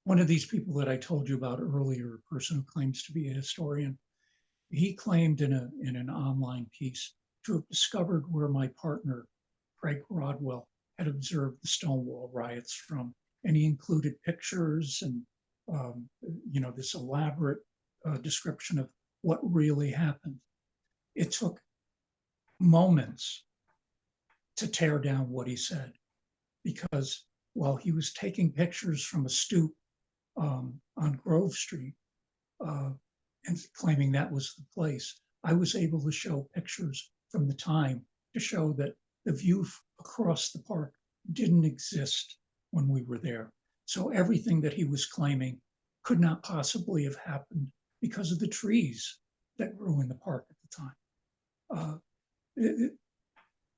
One of these people that I told you about earlier, a person who claims to be a historian, he claimed in an online piece to have discovered where my partner, Craig Rodwell, had observed the Stonewall riots from. And he included pictures and, this elaborate description of what really happened. It took moments to tear down what he said, because while he was taking pictures from a stoop on Grove Street, and claiming that was the place, I was able to show pictures from the time to show that the view across the park didn't exist when we were there. So everything that he was claiming could not possibly have happened because of the trees that grew in the park at the time.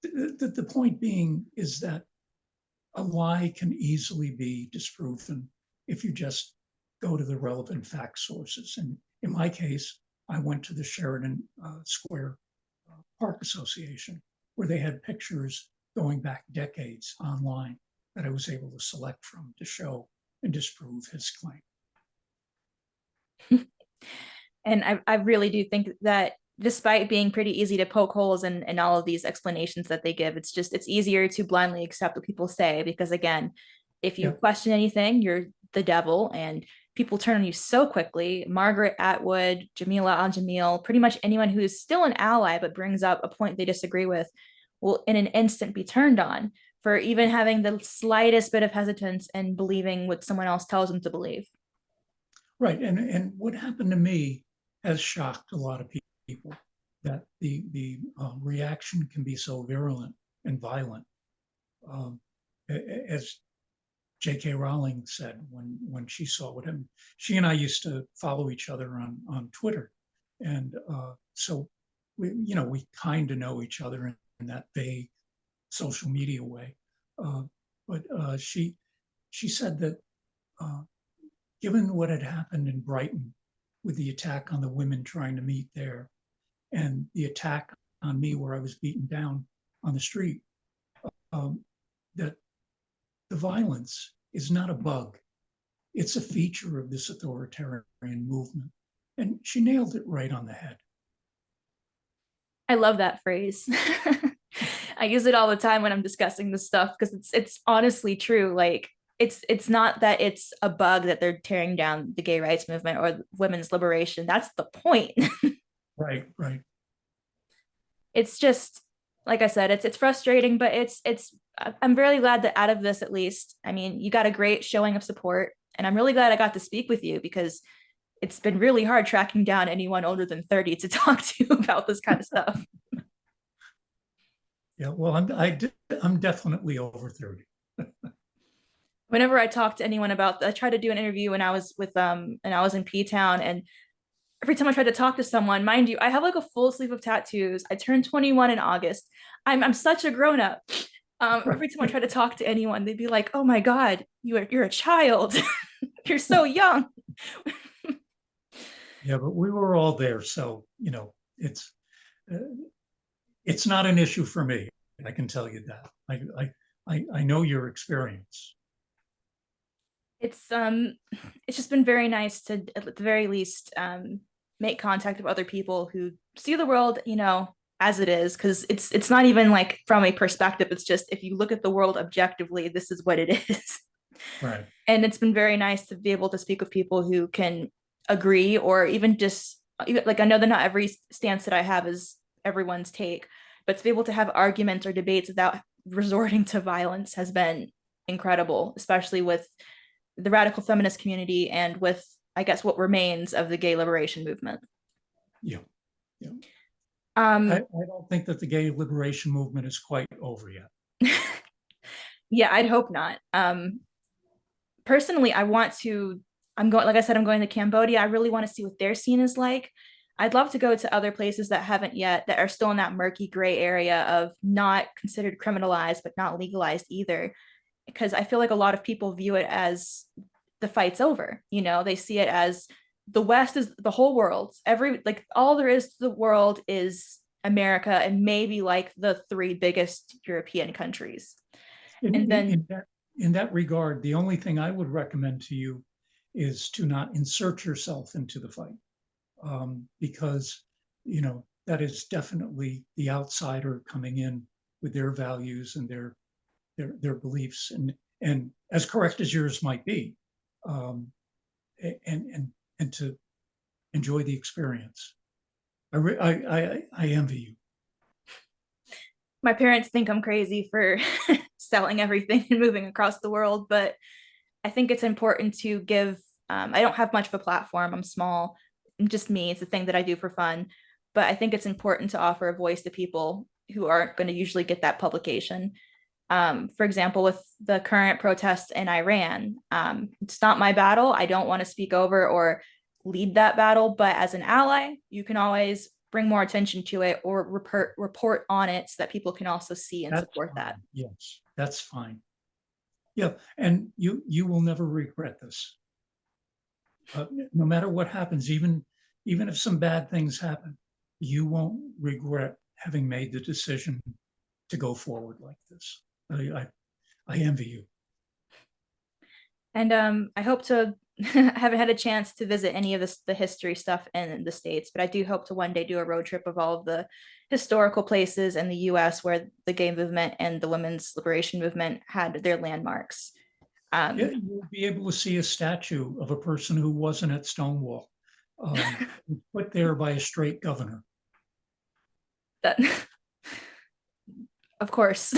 The point being is that a lie can easily be disproven if you just go to the relevant fact sources. And in my case, I went to the Sheridan Square Park Association, where they had pictures going back decades online that I was able to select from to show and disprove his claim. And I really do think that despite being pretty easy to poke holes in all of these explanations that they give, it's easier to blindly accept what people say, because again, if you Yeah. question anything, you're the devil, and people turn on you so quickly. Margaret Atwood, Jamila Al-Jamil, pretty much anyone who is still an ally but brings up a point they disagree with will in an instant be turned on for even having the slightest bit of hesitance in believing what someone else tells them to believe. Right. And what happened to me has shocked a lot of people, that the reaction can be so virulent and violent. As J.K. Rowling said when she saw what happened, she and I used to follow each other on Twitter, and so we kind of know each other in that vague social media way. But she said that given what had happened in Brighton with the attack on the women trying to meet there, and the attack on me where I was beaten down on the street, that the violence is not a bug. It's a feature of this authoritarian movement. And she nailed it right on the head. I love that phrase. I use it all the time when I'm discussing this stuff because it's honestly true. Like it's not that it's a bug that they're tearing down the gay rights movement or women's liberation. That's the point. Right, right. It's just like I said, it's frustrating, but it's I'm really glad that out of this, at least, I mean, you got a great showing of support, and I'm really glad I got to speak with you, because it's been really hard tracking down anyone older than 30 to talk to about this kind of stuff. Yeah, well, I'm definitely over 30. Whenever I talk to anyone about, I tried to do an interview when I was and I was in P Town, and every time I try to talk to someone, mind you, I have like a full sleeve of tattoos. I turned 21 in August. I'm such a grown up. Every time I try to talk to anyone, they'd be like, "Oh my God, you're a child. You're so young." Yeah, but we were all there, so uh, it's not an issue for me. I can tell you that. I know your experience. It's it's just been very nice to, at the very least, make contact with other people who see the world, as it is, because it's not even like from a perspective. It's just, if you look at the world objectively, this is what it is. Right. And it's been very nice to be able to speak with people who can agree, or even just like, I know that not every stance that I have is everyone's take, but to be able to have arguments or debates without resorting to violence has been incredible, especially with the radical feminist community and with, I guess, what remains of the gay liberation movement. Yeah. Yeah. I Um, don't think that the gay liberation movement is quite over yet. yeah, I'd hope not. Personally, I want to. I'm going, like I said, I'm going to Cambodia. I really want to see what their scene is like. I'd love to go to other places that haven't yet, that are still in that murky gray area of not considered criminalized, but not legalized either. Because I feel like a lot of people view it as the fight's over. You know, they see it as the West is the whole world. Every, like, all there is to the world is America and maybe like the three biggest European countries. In, And in, then in that, in that regard, the only thing I would recommend to you is to not insert yourself into the fight, because, that is definitely the outsider coming in with their values and their beliefs, and as correct as yours might be, um, and to enjoy the experience. I envy you. my parents think I'm crazy for selling everything and moving across the world, but I think it's important to give. I don't have much of a platform. I'm small. I'm just me. It's a thing that I do for fun. But I think it's important to offer a voice to people who aren't going to usually get that publication. For example, with the current protests in Iran, it's not my battle. I don't want to speak over or lead that battle. But as an ally, you can always bring more attention to it or report on it so that people can also see and That's support that. fine. Yes, that's fine. Yeah, and you will never regret this. No matter what happens, even if some bad things happen, you won't regret having made the decision to go forward like this. I envy you. And I hope to I haven't had a chance to visit any of the history stuff in the States, but I do hope to one day do a road trip of all of the historical places in the US where the gay movement and the women's liberation movement had their landmarks. Yeah, Um, you'll be able to see a statue of a person who wasn't at Stonewall, put there by a straight governor. that, of course.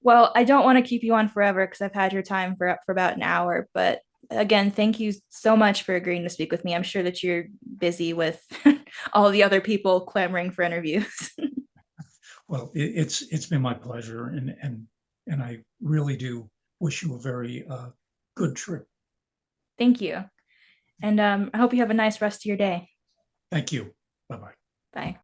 Well, I don't want to keep you on forever because I've had your time for about an hour, but again, thank you so much for agreeing to speak with me. I'm sure that you're busy with all the other people clamoring for interviews. Well, it's been my pleasure, and I really do wish you a very good trip. Thank you. And I hope you have a nice rest of your day. Thank you. Bye bye. Bye.